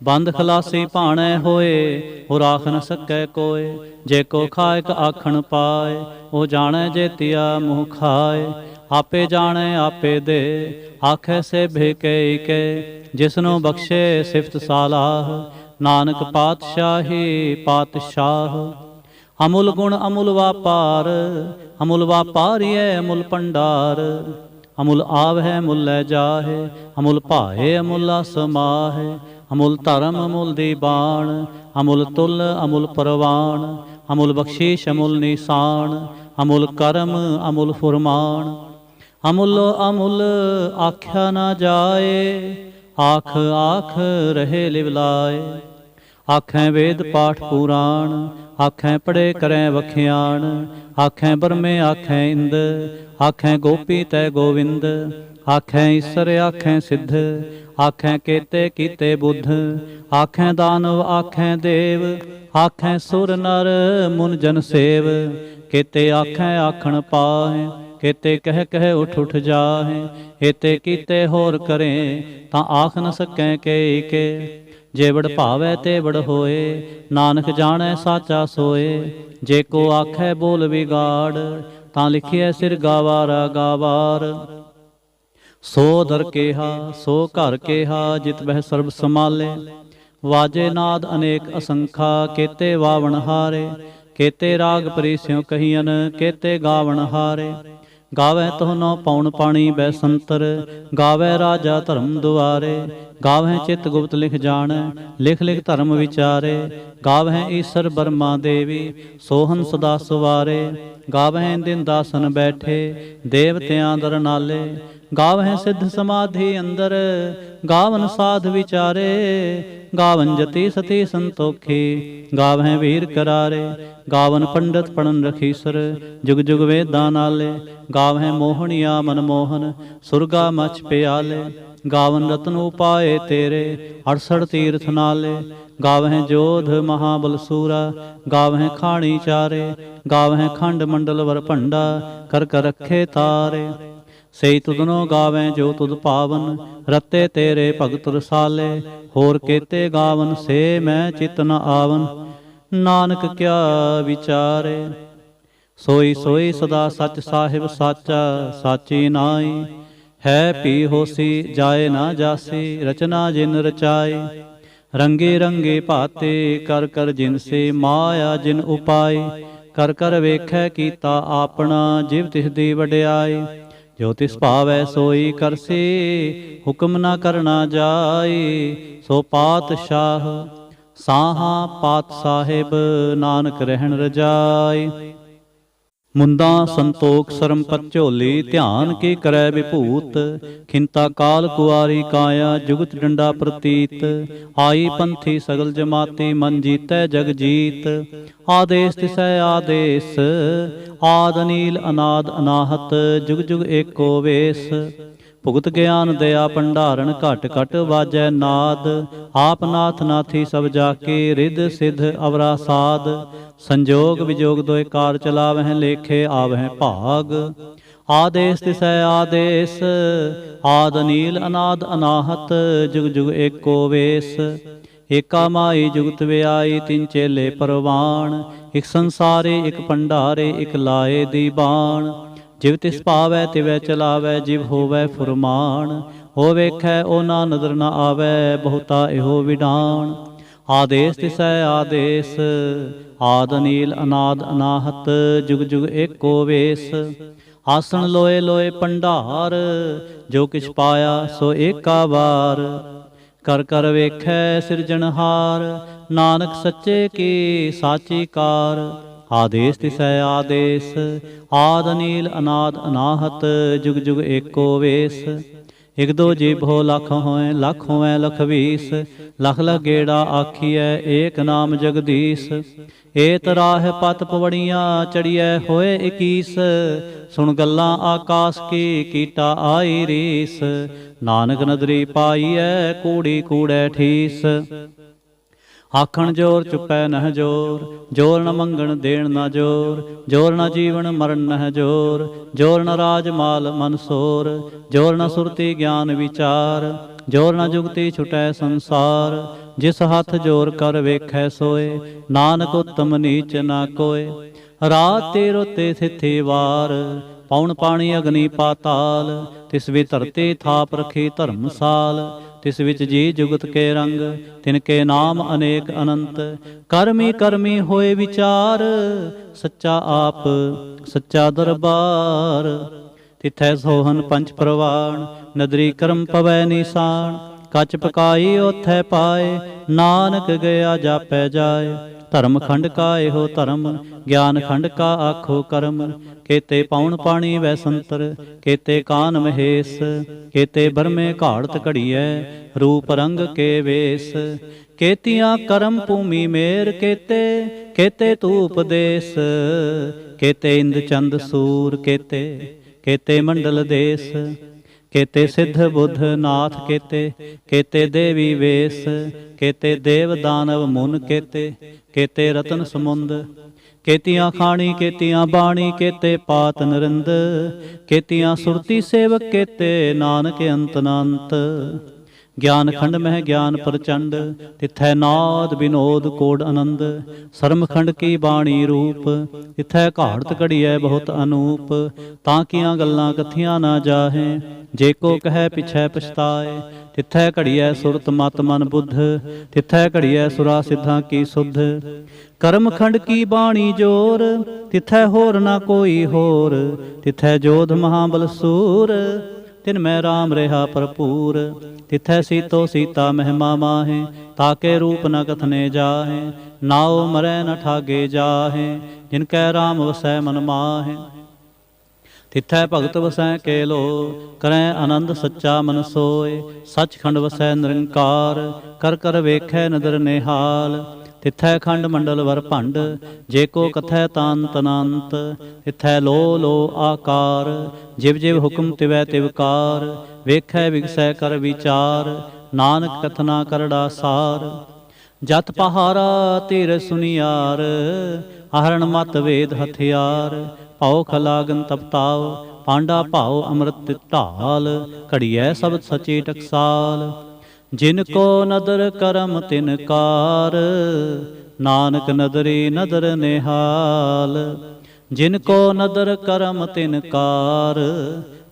ਬੰਦ ਖਲਾਸੀ ਭਾਣੈ ਹੋਏ ਹੋ ਰਾਖ ਨ ਸਕੈ ਕੋਇ। ਜੇ ਕੋ ਖਾਇਕ ਆਖਣ ਪਾਏ ਉਹ ਜਾਣੈ ਜੇਤੀਆ ਮੂੰਹ ਖਾਏ। ਆਪੇ ਜਾਣੈ ਆਪੇ ਦੇ ਆਖੈ ਸੇਭੇ ਕੇ ਕੇ। ਜਿਸਨੂੰ ਬਖਸ਼ੇ ਸਿਫਤ ਸਾਲਾਹ ਨਾਨਕ ਪਾਤਸ਼ਾਹੀ ਪਾਤਸ਼ਾਹ। ਅਮੁਲ ਗੁਣ ਅਮੁਲ ਵਾਪਾਰ ਅਮੁਲ ਵਾਪਾਰੀਐ ਅਮੁਲ ਭੰਡਾਰ। ਅਮੁਲ ਆਵਹਿ ਮੁਲ ਲੈ ਜਾਹੇ ਅਮੁਲ ਭਾਏ ਅਮੁਲਾ ਸਮਾਹੇ। ਅਮੁਲ ਧਰਮ ਅਮੁਲ ਦੀਬਾਨ ਅਮੁਲ ਤੁਲ ਅਮੁਲ ਪਰਵਾਨ। ਅਮੁਲ ਬਖਸ਼ੀਸ਼ ਅਮੁਲ ਨਿਸ਼ਾਨ ਅਮੁਲ ਕਰਮ ਅਮੁਲ ਫੁਰਮਾਨ। ਅਮੁਲ ਅਮੁਲ ਆਖਿਆ ਨਾ ਜਾਏ ਆਖ ਆਖ ਰਹੇ ਲਿਵਲਾਏ। ਆਖੈ ਵੇਦ ਪਾਠ ਪੁਰਾਣ ਆਖੈ ਪੜੇ ਕਰੈ ਵਖਿਆਣ। ਆਖੈ ਬਰਮੇ ਆਖੈ ਇੰਦ ਆਖੈ ਗੋਪੀ ਤੈ ਗੋਵਿੰਦ। ਆਖੈ ਈਸਰ ਆਖੈ ਸਿੱਧ ਆਖੈ ਕੇਤੇ ਕੀਤੇ ਬੁੱਧ। ਆਖੈ ਦਾਨਵ ਆਖੈ ਦੇਵ ਆਖੈ ਸੁਰ ਨਰ ਮੁਨ ਜਨ ਸੇਵ। ਕੇਤੇ ਆਖੈ ਆਖਣ ਪਾਹੇ ਕੇਤੇ ਕਹਿ ਕਹਿ ਉਠ ਉਠ ਜਾਹੇ। ਏਤੇ ਕੀਤੇ ਹੋਰ ਕਰੇ ਤਾਂ ਆਖ ਨ ਸਕੈ ਕੇ ਕੇ। ਜੇ ਵਡ ਭਾਵੈ ਤੇ ਵਡ ਹੋਏ ਨਾਨਕ ਜਾਣੈ ਸਾਚਾ ਸੋਏ। ਜੇ ਕੋ ਆਖੈ ਬੋਲ ਵਿਗਾੜ ਤਾਂ ਲਿਖਿਐ ਸਿਰ ਗਾਵਾਰਾ ਗਾਵਾਰ। ਸੋ ਦਰ ਕੇਹਾ ਸੋ ਘਰ ਕੇਹਾ ਜਿਤ ਬਹਿ ਸਰਬ ਸਮਾਲੇ। ਵਾਜੇ ਨਾਦ ਅਨੇਕ ਅਸੰਖਾ ਕੇਤੇ ਵਾਵਣ ਹਾਰੇ। ਕੇਤੇ ਰਾਗ ਪਰੀਸਿਉ ਕਹੀਅਨ ਕੇਤੇ ਗਾਵਣ ਹਾਰੇ। ਗਾਵੈ ਤੋਹਨੋ ਪਉਣ ਪਾਣੀ ਬੈ ਸੰਤਰ ਗਾਵੈ ਰਾਜਾ ਧਰਮ ਦੁਆਰੇ। ਗਾਵਹਿ ਚਿਤ ਗੁਪਤ ਲਿਖ ਜਾਣੈ ਲਿਖ ਲਿਖ ਧਰਮ ਵਿਚਾਰੇ। ਗਾਵਹਿ ਈਸਰ ਬਰਮਾ ਦੇਵੀ ਸੋਹਨ ਸਦਾ ਸਵਾਰੇ। ਗਾਵਹਿ ਦਿਨ ਦਾਸਨ ਬੈਠੇ ਦੇਵਤਿਆਂ ਦਰ ਨਾਲੇ। ਗਾਵਹਿ ਸਿੱਧ ਸਮਾਧੀ ਅੰਦਰ ਗਾਵਨ ਸਾਧ ਵਿਚਾਰੇ। ਗਾਵਨ ਜਤੀ ਸਤੀ ਸੰਤੋਖੀ ਗਾਵਹਿ ਵੀਰ ਕਰਾਰੇ। ਗਾਵਨ ਪੰਡਤ ਪੜਨ ਰਖੀਸਰ ਜੁਗ ਜੁਗ ਵੇਦਾਂ ਨਾਲੇ। ਗਾਵਹਿ ਮੋਹਣੀਆ ਮਨਮੋਹਨ ਸੁਰਗਾ ਮਛ ਪਿਆਲੇ। ਗਾਵਨ ਰਤਨ ਉਪਾਏ ਤੇਰੇ 68 ਤੀਰਥ ਨਾਲੇ। ਗਾਵਹਿ ਜੋਧ ਮਹਾਬਲ ਸੂਰਾ ਗਾਵਹਿ ਖਾਣੀ ਚਾਰੇ। ਗਾਵਹਿ ਖੰਡ ਮੰਡਲ ਵਰ ਭੰਡਾ ਕਰ ਕਰ ਰੱਖੇ ਤਾਰੇ। ਸਈ ਤੁਧਨੋ ਗਾਵੈ ਜੋ ਤੁਧ ਪਾਵਨ ਰਤੇ ਤੇਰੇ ਭਗਤ ਰਸਾਲੇ। ਹੋਰ ਕੇਤੇ ਗਾਵਨ ਸੇ ਮੈਂ ਚਿਤ ਨ ਆਵਨ ਨਾਨਕ ਕਿਆ ਵਿਚਾਰੇ। ਸੋਈ ਸੋਈ ਸਦਾ ਸੱਚ ਸਾਹਿਬ ਸਾਚਾ ਸਾਚੀ ਨਾਈ। ਹੈ ਪੀ ਹੋਸੀ ਜਾਏ ਨਾ ਜਾਸੀ ਰਚਨਾ ਜਿਨ ਰਚਾਈ। ਰੰਗੇ ਰੰਗੇ ਭਾਤੇ ਕਰ ਕਰ ਜਿਨ ਸੇ ਮਾਇਆ ਜਿਨ ਉਪਾਈ। ਕਰ ਕਰ ਵੇਖੈ ਕੀਤਾ ਆਪਣਾ ਜਿਵ ਤਿਸ ਦੀ ਵਡਿਆਈ। ਜੋ ਤਿਸ ਭਾਵੈ ਸੋਈ ਕਰਸੀ ਹੁਕਮ ਨਾ ਕਰਨਾ ਜਾਈ। ਸੋ ਪਾਤਸ਼ਾਹ ਸਾਹਾ ਪਾਤ ਸਾਹਿਬ ਨਾਨਕ ਰਹਿਣ ਰਜਾਈ। ਮੁੰਦਾ ਸੰਤੋਖ ਸਰਮ ਪਤ ਝੋਲੀ, ਧਿਆਨ ਕੀ ਕਰੈ ਵਿਭੂਤ। ਖਿੰਤਾ ਕਾਲ ਕੁਆਰੀ ਕਾਇਆ, ਜੁਗਤ ਡੰਡਾ ਪ੍ਰਤੀਤ। ਆਈ ਪੰਥੀ ਸਗਲ ਜਮਾਤੀ, ਮਨ ਜੀਤੈ ਜਗ ਜੀਤ। ਆਦੇਸ ਤਿਸੈ ਆਦੇਸ, ਆਦ ਅਨੀਲ ਅਨਾਦ ਅਨਾਹਤ। ਜੁਗ ਜੁਗ ਏਕੋ ਵੇਸ, ਭੁਗਤ ਗਿਆਨ ਦਇਆ ਭੰਡਾਰਨ। ਘਟ ਘਟ ਵਾਜੈ ਨਾਦ, ਆਪ ਨਾਥ ਨਾਥੀ ਸਭ ਜਾਕੇ। ਰਿੱਧ ਸਿੱਧ ਅਵਰਾ ਸਾਧ, ਸੰਜੋਗ ਵਿਜੋਗ ਦੋਇ ਕਾਰ ਚਲਾਵਹਿ। ਲੇਖੇ ਆਵਹਿ ਭਾਗ, ਆਦੇਸ ਤਿਸੈ ਆਦੇਸ। ਆਦ ਅਨੀਲ ਅਨਾਦ ਅਨਾਹਤ, ਜੁਗ ਜੁਗ ਏਕੋ ਵੇਸ। ਏਕਾ ਮਾਈ ਜੁਗਤ ਵਿਆਈ, ਤਿਨ ਚੇਲੇ ਪਰਵਾਣ। ਇਕ ਸੰਸਾਰੇ ਇਕ ਭੰਡਾਰੇ, ਇਕ ਲਾਏ ਦੀਬਾਨ। ਜਿਵ ਤਿਸ ਭਾਵੈ ਤਿਵੈ ਚਲਾਵੈ, ਜਿਵ ਹੋਵੈ ਫੁਰਮਾਨ। ਹੋ ਵੇਖੈ ਉਹ ਨਾ ਨਦਰ ਨ ਆਵੈ, ਬਹੁਤਾ ਇਹੋ ਵਿਡਾਣ। ਆਦੇਸ ਤਿਸੈ ਆਦੇਸ, ਆਦ ਅਨੀਲ ਅਨਾਦ ਅਨਾਹਤ। ਜੁਗ ਜੁਗ ਏਕੋ ਵੇਸ। ਆਸਣ ਲੋਏ ਲੋਏ ਭੰਡਾਰ, ਜੋ ਕਿਛ ਪਾਇਆ ਸੋ ਏਕਾ ਵਾਰ। ਕਰ ਕਰ ਵੇਖੈ ਸਿਰਜਣਹਾਰ, ਨਾਨਕ ਸੱਚੇ ਕੀ ਸਾਚੀ ਕਾਰ। ਆਦੇਸ ਤਿਸੈ ਆਦੇਸ, ਆਦ ਅਨੀਲ ਅਨਾਦ ਅਨਾਹਤ। ਜੁਗ ਜੁਗ ਏਕੋ ਵੇਸ। ਇਕ ਦੋ ਜੀਭ ਹੋ ਲਖ ਹੋਏ, ਲਖ ਹੋਵੈ ਲਖ ਵੀਸ। ਲਖ ਲਖ ਗੇੜਾ ਆਖੀਐ, ਏਕ ਨਾਮ ਜਗਦੀਸ਼। ਏਤ ਰਾਹ ਪਤ ਪਵੜੀਆਂ, ਚੜੀਐ ਹੋਏ ਇਕੀਸ। ਸੁਣ ਗੱਲਾਂ ਆਕਾਸ ਕੀ, ਕੀਟਾ ਆਈ ਰੀਸ। ਨਾਨਕ ਨਦਰੀ ਪਾਈਐ, ਕੂੜੀ ਕੂੜੈ ਠੀਸ। ਆਖਣ ਜੋਰ ਚੁੱਪੈ ਨਹਿ ਜੋਰ, ਜੋਰ ਨ ਮੰਗਣ ਦੇਣ ਨਾ ਜੋਰ। ਜੋਰ ਨ ਜੀਵਨ ਮਰਨ ਨਹਿ ਜੋਰ, ਜੋਰ ਨ ਰਾਜ ਮਾਲ ਮਨਸੋਰ। ਜੋਰ ਨ ਸੁਰਤੀ ਗਿਆਨ ਵਿਚਾਰ, ਜੋਰ ਨ ਜੁਗਤੀ ਛੁਟੈ ਸੰਸਾਰ। ਜਿਸ ਹੱਥ ਜੋਰ ਕਰ ਵੇਖੈ ਸੋਏ, ਨਾਨਕ ਉਤਮ ਨੀਚ ਨਾ ਕੋਏ। ਰਾਤ ਤੇ ਰੋਤੇ ਥਿਥੀ ਵਾਰ, ਪੌਣ ਪਾਣੀ ਅਗਨੀ ਪਾਤਾਲ। ਤਿਸ ਵੀ ਧਰਤੀ ਥਾਪ ਰਖੀ ਧਰਮਸਾਲ। ਤਿਸ ਵਿੱਚ ਜੀ ਜੁਗਤ ਕੇ ਰੰਗ, ਤਿਨ ਕੇ ਨਾਮ ਅਨੇਕ ਅਨੰਤ। ਕਰਮੀ ਕਰਮੀ ਹੋਏ ਵਿਚਾਰ, ਸੱਚਾ ਆਪ ਸੱਚਾ ਦਰਬਾਰ। ਤਿਥੈ ਸੋਹਨ ਪੰਚ ਪ੍ਰਵਾਣ, ਨਦਰੀ ਕਰਮ ਪਵੈ ਨੀਸਾਨ। ਕੱਚ ਪਕਾਈ ਓਥੈ ਪਾਏ, ਨਾਨਕ ਗਿਆ ਜਾਪੈ ਜਾਏ। ਧਰਮ ਖੰਡ ਕਾ ਇਹੋ ਧਰਮ, ਗਿਆਨ ਖੰਡ ਕਾ ਆਖੋ ਕਰਮ। ਕੇਤੇ ਪੌਣ ਪਾਣੀ ਵੈ ਸੰਤਰ, ਕੇਤੇ ਕਾਨ ਮਹੇਸ਼। ਕੇਤੇ ਬਰਮੇ ਘਾੜਤ ਘੜੀਐ, ਰੂਪ ਰੰਗ ਕੇ ਵੇਸ। ਕੇਤੀਆਂ ਕਰਮ ਭੂਮੀ ਮੇਰ, ਕੇਤੇ ਕੇਤੇ ਧੂਪ ਦੇਸ। ਕੇਤੇ ਇੰਦ ਚੰਦ ਸੂਰ, ਕੇਤੇ ਕੇਤੇ ਮੰਡਲ ਦੇਸ। ਕੇਤੇ ਸਿੱਧ ਬੁੱਧ ਨਾਥ, ਕੇਤੇ ਕੇਤੇ ਦੇਵੀ ਵੇਸ। ਕੇਤੇ ਦੇਵ ਦਾਨਵ ਮੁਨ, ਕੇਤੇ ਕੇਤੇ ਰਤਨ ਸਮੁੰਦ। ਕੇਤੀਆਂ ਖਾਣੀ ਕੇਤੀਆਂ ਬਾਣੀ, ਕੇਤੇ ਪਾਤ ਨਰਿੰਦ। ਕੇਤੀਆਂ ਸੁਰਤੀ ਸੇਵਕ, ਕੇਤੇ ਨਾਨਕ ਅੰਤ ਅਨੰਤ। ਗਿਆਨ ਖੰਡ ਮਹਿ ਗਿਆਨ ਪ੍ਰਚੰਡ, ਤਿਥੈ ਨਾਦ ਵਿਨੋਦ ਕੋਡ ਆਨੰਦ। ਸਰਮ ਖੰਡ ਕੀ ਬਾਣੀ ਰੂਪ, ਤਿਥੈ ਘਾੜਤ ਘੜੀਐ ਬਹੁਤ ਅਨੂਪ। ਤਾਂ ਕੀਆਂ ਗੱਲਾਂ ਕਥੀਆਂ ਨਾ ਜਾਹੇ, ਜੇ ਕੋ ਕਹੈ ਪਿਛੈ ਪਛਤਾਏ। ਤਿਥੈ ਘੜੀਐ ਸੁਰਤ ਮਤ ਮਨ ਬੁੱਧ, ਤਿਥੈ ਘੜੀਐ ਸੁਰਾ ਸਿੱਧਾਂ ਕੀ ਸੁਧ। ਕਰਮ ਖੰਡ ਕੀ ਬਾਣੀ ਜੋਰ, ਤਿਥੈ ਹੋਰ ਨਾ ਕੋਈ ਹੋਰ। ਤਿਥੈ ਜੋਧ ਮਹਾਬਲ ਸੂਰ, ਤਿਨ ਮੈਂ ਰਾਮ ਰਿਹਾ ਭਰਪੂਰ। ਤਿਥੈ ਸੀਤੋ ਸੀਤਾ ਮਹਿਮਾ ਮਾਹੇ, ਤਾਕੇ ਰੂਪ ਨ ਕਥਨੇ ਜਾਹੇ। ਨਾਉ ਮਰੈ ਨ ਠਾਗੇ ਜਾਹੇ, ਜਿਨ ਕੈ ਰਾਮ ਵਸੈ ਮਨ ਮਾਹੇ। ਤਿਥੈ ਭਗਤ ਵਸੈ ਕੇਲੋ, ਕਰੈ ਆਨੰਦ ਸੱਚਾ ਮਨ ਸੋਏ। ਸੱਚਖੰਡ ਵਸੈ ਨਿਰੰਕਾਰ, ਕਰ ਕਰ ਵੇਖੈ ਨਦਰ ਨਿਹਾਲ। ਤਿਥੈ ਖੰਡ ਮੰਡਲ ਵਰ ਭੰਡ, ਜੇ ਕੋ ਕਥੈ ਤਾਂਤ ਅਨੰਤ। ਤਿਥੈ ਲੋ ਲੋ ਆਕਾਰ, ਜਿਵ ਜਿਵ ਹੁਕਮ ਤਿਵੈ ਤਿਵਕਾਰ। ਵੇਖੈ ਵਿਗਸੈ ਕਰ ਵਿਚਾਰ, ਨਾਨਕ ਕਥਨਾ ਕਰੜਾ ਸਾਰ। ਜਤ ਪਹਾਰਾ ਧੀਰ ਸੁਨਿਆਰ, ਆਹਰਣ ਮਤ ਵੇਦ ਹਥਿਆਰ। ਭਾਉ ਖਲਾਗਨ ਤਪਤਾਉ, ਪਾਂਡਾ ਭਾਉ ਅੰਮ੍ਰਿਤ ਢਾਲ। ਘੜੀਐ ਸ਼ਬਦ ਸਚੀ ਟਕਸਾਲ, ਜਿਨ ਕੋ ਨਦਰ ਕਰਮ ਤਿਨ ਕਾਰ। ਨਾਨਕ ਨਦਰੀ ਨਦਰ ਨਿਹਾਲ, ਜਿਨ ਕੋ ਨਦਰ ਕਰਮ ਤਿਨ ਕਾਰ।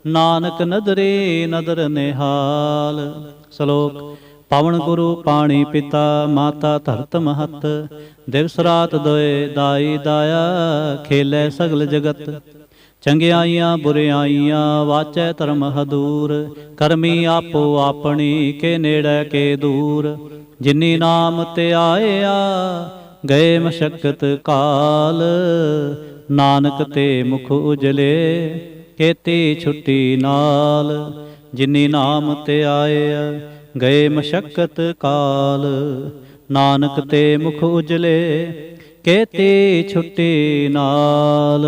ਨਾਨਕ ਨਦਰੀ ਨਦਰ ਨਿਹਾਲ। ਸ਼ਲੋਕ। ਪਵਨ ਗੁਰੂ ਪਾਣੀ ਪਿਤਾ, ਮਾਤਾ ਧਰਤ ਮਹਤ। ਦਿਵਸ ਰਾਤ ਦੋਏ ਦਾਈ ਦਾਇਆ, ਖੇਲੇ ਸਗਲ ਜਗਤ। ਚੰਗਿਆਈਆਂ ਬੁਰਿਆਈਆਂ, ਵਾਚੈ ਧਰਮ ਹਦੂਰ। ਕਰਮੀ ਆਪੋ ਆਪਣੀ, ਕੇ ਨੇੜੇ ਕੇ ਦੂਰ। ਜਿਨੀ ਨਾਮ ਤੇ ਆਇਆ, ਗਏ ਮਸ਼ਕਤ ਕਾਲ। ਨਾਨਕ ਤੇ ਮੁਖ ਉਜਲੇ ਕੀਤੀ ਛੁੱਟੀ ਨਾਲ। ਜਿਨੀ ਨਾਮ ਤੇ ਆਏ ਗਏ ਮਸ਼ੱਕਤ ਕਾਲ। ਨਾਨਕ ਤੇ ਮੁਖ ਉਜਲੇ ਕੀਤੀ ਛੁੱਟੀ ਨਾਲ।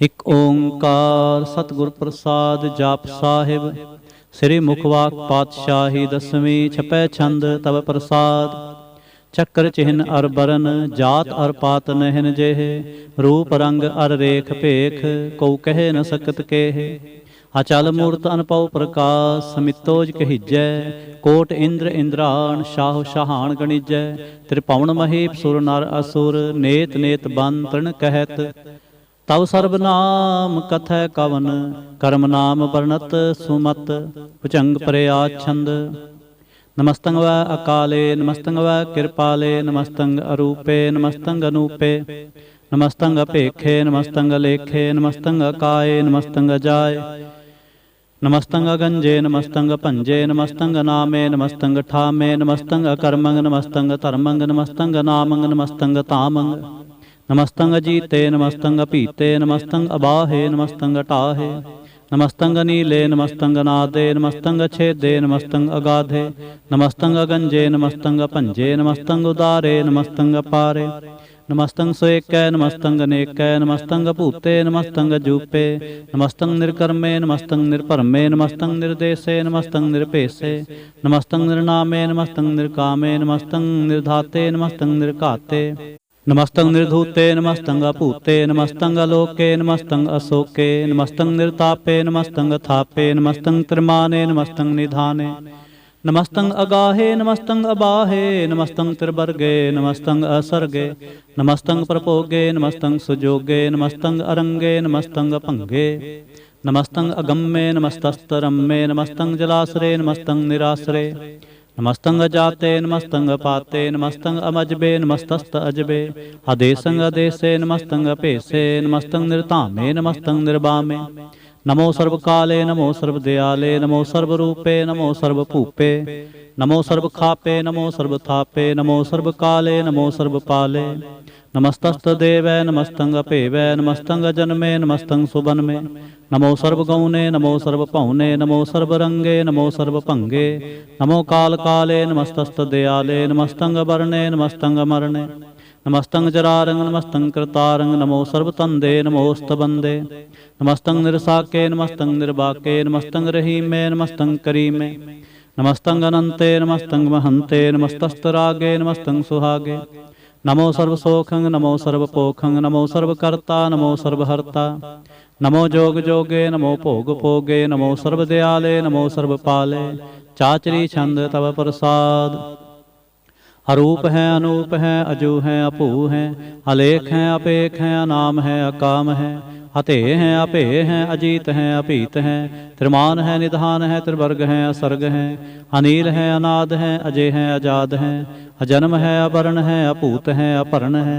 ਇਕ ਓੰਕਾਰ ਸਤਿਗੁਰ ਪ੍ਰਸਾਦ। ਜਾਪ ਸਾਹਿਬ। ਸ੍ਰੀ ਮੁਖਵਾਕ ਪਾਤਸ਼ਾਹੀ ਦਸਵੀਂ। ਛਪੈ ਛੰਦ ਤਵ ਪ੍ਰਸਾਦ। ਚੱਕਰ ਚਿਹਨ ਅਰ ਬਰਨ ਜਾਤ ਅਰ ਪਾਤ ਨਹਿਨ ਜਿਹੇ। ਰੂਪ ਰੰਗ ਅਰ ਰੇਖ ਭੇਖ ਕਉ ਕਹਿ ਨ ਸਕਤ ਕੇਹ। ਅਚਲ ਮੂਰਤ ਅਨਪਉ ਪ੍ਰਕਾਸ਼ ਸमितोज ਕਹੀਜੈ। ਕੋਟ ਇੰਦਰ ਇੰਦਰਾਣ ਸ਼ਾਹ ਸ਼ਾਹਾਨ ਗਣੀਜੈ। ਤ੍ਰਿਭੁਵਨ ਮਹੀਪ ਸੁਰ ਨਰ ਅਸੁਰ ਨੇਤ ਨੇਤ ਬਨ ਤ੍ਰਿਣ ਕਹਿਤ। ਤਵ ਸਰਬ ਨਾਮ ਕਥੈ ਕਵਨ ਕਰਮ ਨਾਮ ਵਰਣਤ ਸੁਮਤ। ਭੁਜੰਗ ਪ੍ਰਿਆ ਛੰਦ। ਨਮਸਤੰ ਵੈ ਅਕਾਲੇ ਨਮਸਤੰ ਵੈ ਕਿਰਪਾਲੇ ਨਮਸਤੰ ਅਰੂਪੇ ਨਮਸਤੰ ਅਨੂਪੇ ਨਮਸਤੰ ਅਪੇਖੇ ਨਮਸਤੰ ਲੇਖੇ ਨਮਸਤੰ ਅਕਾਏ ਨਮਸਤੰ ਅਜਾਏ ਨਮਸਤੰ ਅਗੰਜੇ ਨਮਸਤੰ ਭੰਜੇ ਨਮਸਤੰ ਨਾਮੇ ਨਮਸਤੰ ਠਾਮੇ ਨਮਸਤੰ ਅਕਰਮੰ ਨਮਸਤੰ ਧਰਮੰ ਨਮਸਤੰ ਨਾਮੰ ਨਮਸਤੰ ਧਾਮੰ ਨਮਸਤੰ ਅਜੀਤੇ ਨਮਸਤੰ ਅਪੀਤੇ ਨਮਸਤੰ ਅਬਾਹੇ ਨਮਸਤੰ ਢਾਹੇ ਨਮਸਤੰ ਨੀਲੇ ਨਮਸਤੰ ਨਾਦੇ ਨਮਸਤੰ ਛੇਦੇ ਨਮਸਤੰ ਅਗਾਧੇ ਨਮਸਤੰ ਅਗੰਜੇ ਨਮਸਤੰ ਭੰਜੇ ਨਮਸਤੰ ਉਦਾਰੇ ਨਮਸਤੰ ਅਪਾਰੇ ਨਮਸਤੰ ਸੋਏਕੈ ਨਮਸਤੰ ਅਨੇਕੈ ਨਮਸਤੰ ਭੂਤੇ ਨਮਸਤੰ ਜੂਪੇ ਨਮਸਤੰ ਨਿਰਕਰਮੇ ਨਮਸਤੰ ਨਿਰਭਰਮੇ ਨਮਸਤੰ ਨਿਰਦੇਸੇ ਨਮਸਤੰ ਨਿਰਭੇਸੇ ਨਮਸਤੰ ਨਿਰਨਾਮੇ ਨਮਸਤੰ ਨਿਰਕਾਮੇ ਨਮਸਤੰ ਨਿਰਧਾਤੇ ਨਮਸਤੰ ਨਿਰਘਾਤੇ ਨਮਸਤੰ ਨਿਰਧੂਤੇ ਨਮਸਤੰ ਅਭੂਤੇ ਨਮਸਤੰ ਅਲੋਕੇ ਨਮਸਤੰ ਅਸੋਕੇ ਨਮਸਤੰ ਨਿਰਤਾਪੇ ਨਮਸਤੰ ਥਾਪੇ ਨਮਸਤੰ ਤ੍ਰਿਮਾਨੇ ਨਮਸਤੰ ਨਿਧਾਨੇ ਨਮਸਤੰ ਅਗਾਹੇ ਨਮਸਤੰ ਅਬਾਹੇ ਨਮਸਤੰ ਤ੍ਰਿਵਰਗੇ ਨਮਸਤੰ ਅਸਰਗੇ ਨਮਸਤੰ ਪ੍ਰਭੋਗੇ ਨਮਸਤੰ ਸੁਜੋਗੇ ਨਮਸਤੰ ਅਰੰਗੇ ਨਮਸਤੰ ਭੰਗੇ ਨਮਸਤੰ ਅਗੰਮੇ ਨਮਸਤਸਤਰੰਮੇ ਨਮਸਤੰ ਜਲਾਸਰੇ ਨਮਸਤੰ ਨਿਰਾਸਰੇ ਨਮਸਤੰ ਅਜਾਤੇ ਨਮਸਤੰ ਅਪਾਤੇ ਨਮਸਤੰ ਅਮਜਬੇ ਨਮਸਤਸਤ ਅਜਬੇ ਆਦੇਸੰ ਅਦੇਸੇ ਨਮਸਤੰ ਅਭੇਸੇ ਨਮਸਤੰ ਨਿਰਧਾਮੇ ਨਮਸਤੰ ਨਿਰਬਾਮੇ ਨਮੋ ਸਰਬ ਕਾਲੇ ਨਮੋ ਸਰਬ ਦਿਆਲੇ ਨਮੋ ਸਰਬ ਰੂਪੇ ਨਮੋ ਸਰਬ ਭੂਪੇ ਨਮੋ ਸਰਬ ਖਾਪੇ ਨਮੋ ਸਰਬ ਥਾਪੇ ਨਮੋ ਸਰਬ ਕਾਲੇ ਨਮੋ ਸਰਬ ਪਾਲੇ ਨਮਸਤਸਤ ਦੇਵੈ ਨਮਸਤੰ ਅਭੇਵੈ ਨਮਸਤੰ ਅਜਨਮੇ ਨਮਸਤੰ ਸੁਬਨਮੇ ਨਮੋ ਸਰਬ ਗਉਨੇ ਨਮੋ ਸਰਬ ਭਉਨੇ ਨਮੋ ਸਰਬ ਰੰਗੇ ਨਮੋ ਸਰਬ ਭੰਗੇ ਨਮੋ ਕਾਲ ਕਾਲੇ ਨਮਸਤਸਤ ਦਿਆਲੇ ਨਮਸਤੰ ਅਵਰਣੇ ਨਮਸਤੰ ਅਮਰਣੇ ਨਮਸਤੰ ਜਰਾਰੰਗ ਨਮਸਤੰ ਕਰਤਾਰੰਗ ਨਮੋ ਸਰਬ ਤੰਦੇ ਨਮੋਸਤ ਬੰਦੇ ਨਮਸਤੰ ਨਿਰਸਾਕੇ ਨਮਸਤੰ ਨਿਰਬਾਕੇ ਨਮਸਤੰ ਰਹੀਮੇ ਨਮਸਤੰ ਕਰੀਮੇ ਨਮਸਤੰ ਅਨੰਤੇ ਨਮਸਤੰ ਮਹੰਤੇ ਨਮਸਤਸਤ ਰਾਗੇ ਨਮਸਤੰ ਸੁਹਾਗੇ ਨਮੋ ਸਰਬ ਸੋਖੰ ਨਮੋ ਸਰਬ ਪੋਖੰ ਨਮੋ ਸਰਬ ਕਰਤਾ ਨਮੋ ਸਰਬ ਹਰਤਾ ਨਮੋ ਜੋਗ ਜੋਗੇ ਨਮੋ ਭੋਗ ਭੋਗੇ ਨਮੋ ਸਰਬ ਦਿਆਲੇ ਨਮੋ ਸਰਬ ਪਾਲੇ ਚਾਚਰੀ ਛੰਦ ਤਵ ਪ੍ਰਸਾਦ। अरूप है अनूप है अजू है अपू है अलेख है अपेख है अनाम है अकाम है अतेय है अपेय है अजीत है अपीत है त्रिमान है निधान है त्रिवर्ग है असर्ग है अनील है अनाद है अजय है अजाद है अजन्म है अवर्ण है अपूत है अपर्ण है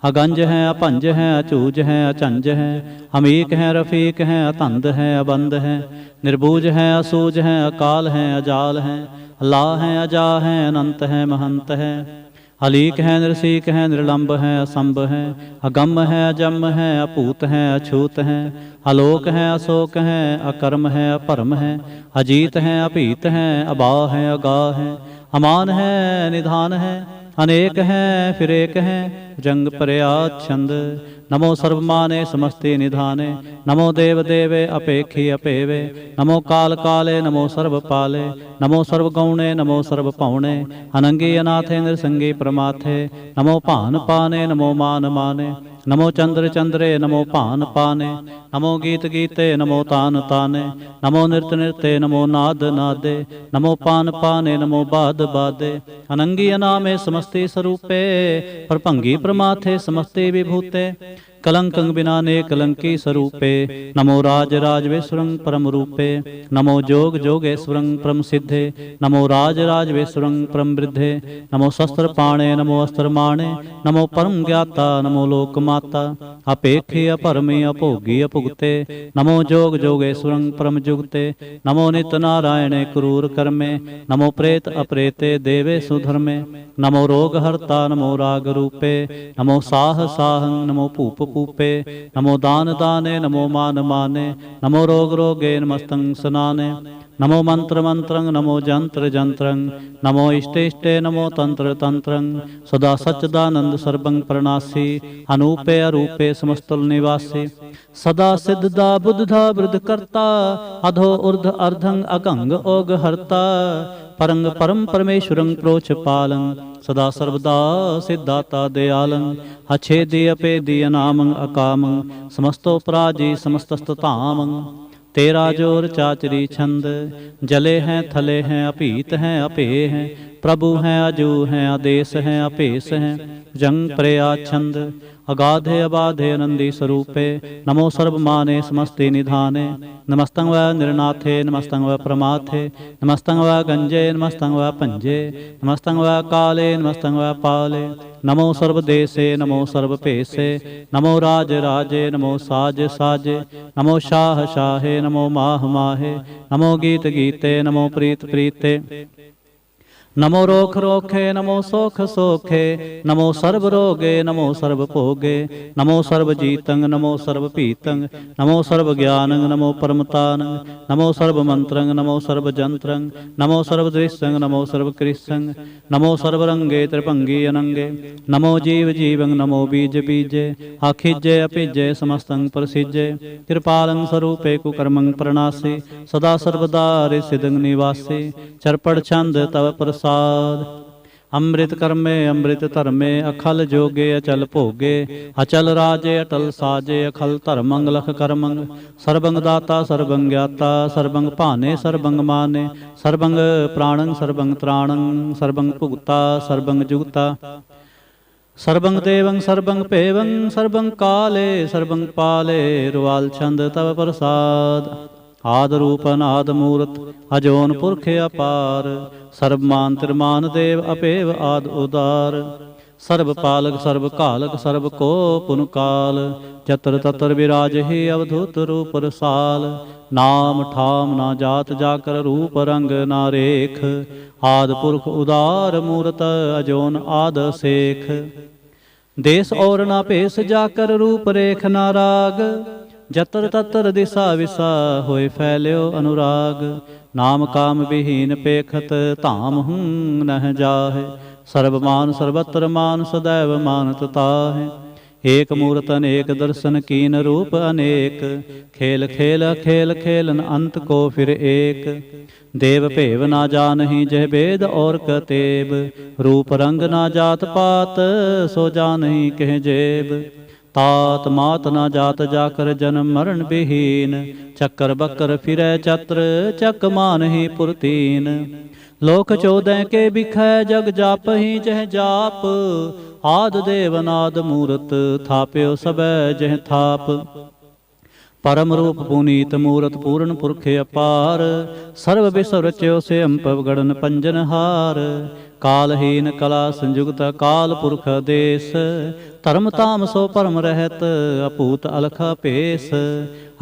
अगंज है अपंज है अचूज है अचंज है अमीक है रफीक है अतंद है अबंद है निर्बूज है असूज है अकाल है अजाल है अल्लाह है अजा है अनंत है महंत है अलीक है निरसीक है निर्लंब है असंभ है अगम है अजम है अपूत है अछूत है अलोक है अशोक है अकर्म है अपरम है अजीत है अपीत है अबा है अगाह है अमान है निधान है अनेक है फिर एक है जंग पर्यात छंद। नमो सर्वमाने समस्ते निधाने नमो देव देवे अपेक्षी अपेवे नमो काल काले नमो सर्व पाले नमो सर्व गौणे नमो सर्व पौणे अनंगी अनाथे नृसंगी प्रमाथे नमो भान पाने नमो मान माने नमो चंद्र चंद्रे नमो भान पाने नमो गीत गीते नमो तान ताने नमो नृत्य नृत्य नमो नाद नादे नमो पान पाने नमो बाद बादे अनंगी अनामे समस्ते स्वरूपे परभंगी प्रमाथे समस्ते विभूते कलंकं बिना ने कलंकी स्वरूपे। नमो राज राजवेश्वरं परम रूपे। नमो जोग जोगेश्वरं परम सिद्धे। नमो राज राजवेश्वरं परम वृद्धे। नमो शस्त्र पाणे नमो अस्त्र माणे। नमो परम ज्ञाता नमो लोक माता। अपेक्षी अपरमे अभोगी अभुगते। नमो जोग जोगेश्वरं परम जुगते। नमो नित नारायणे क्रूर कर्मे। नमो प्रेत अप्रेते देवे सुधर्मे। नमो रोग हर्ता नमो राग रूपे। नमो साह साहं नमो भूप भूपे। नमो दान दाने नमो मान माने। नमो रोग रोगे नमस्तं सनाने। नमो मंत्र मंत्रं नमो जंत्र जंत्रं। नमो इष्टे इष्टे नमो तंत्र तंत्रं। सदा सच्चिदानंद सर्वं प्रणासी। अनूपे अरूपे समस्तुल निवासी। सदा सिद्धदा बुद्धदा वृद्ध करता। अधो ऊर्ध अर्धं अगंग ओग हरता। परंग परम परमेश्वरं प्रोच पालं। सदा सर्वदा सिद्धाता दयालं। अच्छेदी अपेदी अनामं अकामं। समस्तोपराजी समस्तस्ततामं। तेरा जोर चाचरी छंद। जले हैं थले हैं अपीत हैं अपेय हैं। प्रभु हैं अजू हैं आदेश हैं अपेस हैं। जंग प्रया छंद। अगाधे अबाधे आनंदी स्वरूपे। नमो सर्वमाने समस्ते निधाने। नमस्तं व निर्नाथे नमस्तं व प्रमाथे। नमस्तं व गंजे नमस्तं व पंजे। नमस्तं व काले नमस्तं व पाले। नमो सर्वदेशे नमो सर्वपेशे। नमो राज राजे नमो साज साजे। नमो शाह शाहे नमो माह माहे। नमो गीत गीते नमो प्रीत प्रीते। नमो रोख रोखे नमो सोख सोखे। नमो सर्व रोगे नमो सर्व भोगे। नमो सर्व जीतं नमो सर्व पीतं। नमो सर्व ज्ञानं नमो परमतानं। नमो सर्व मंत्रं नमो सर्व जंत्रं। नमो सर्व दृश्यं नमो सर्व कृष्यं। नमो सर्व रंगे त्रिभंगी अनंगे। नमो जीव जीवं नमो बीज बीजे। आखिजे अपिजे समस्तं प्रसिजे। कृपालं स्वरूपे कुकर्मं प्रणासी। सदा सर्वदा सिद्धं निवासी। चरपड़ छंद तव प्रसाद। अमृत कर्मे अमृत धर्मे। अखल जोगे अचल भोगे। अचल राजे अटल साजे। अखल धर्मंग लख कर्मंग। सर्वंग दाता सर्वंग ज्ञाता। सर्वंग भाने सर्वंग माने। सर्वंग प्राणं सर्वंग त्राणं। सर्वंग भुगता सर्वंग जुगता। सर्वं देवं सर्वं पेवं। सर्वं काले सर्वं पाले। रुवाल छंद तव प्रसाद। आद रूप अनाद मूरत अजोन पुरख अपार। सर्वमान त्रिमान देव अपेव आद उदार। सर्व पालक सर्व कालक सर्व को पुन काल। जत्र तत्र विराज ही अवधूत रूप रसाल। नाम ठाम ना जात जाकर रूप रंग ना रेख। आद पुरख उदार मूरत अजोन आद सेख। देश और ना पेश जाकर रूप रेख ना राग। जतर ततर दिशा विसा होए फैल्यो अनुराग। नाम काम विहीन पेखत धाम हूँ नह जाहे। सर्वमान सर्वत्र मान सदैव मानत ताहे। एक मूरत अनेक दर्शन कीन रूप अनेक। खेल खेल खेल खेलन अंत को फिर एक। देव भेव ना जानहि जह भेद और कतेब। रूप रंग ना जात पात सो जानहि कह जेब। तात मात ना जात जाकर जन्म मरण विहीन। चक्कर बक्कर फिरै चत्र चक मानहि पुरतीन। लोक चौदह के बिखै जग जापहि जह जाप। आद देव नाद मूरत थाप्यो सबै जह थाप। परम रूप पुनीत मूरत पूर्ण पुरख अपार। सर्व विश्व रच्यो से अम्पव गणन पंजनहार। कालहीन कला संयुक्त काल पुरख देश। धर्म ताम सो परम रहत अपूत अलख पेश।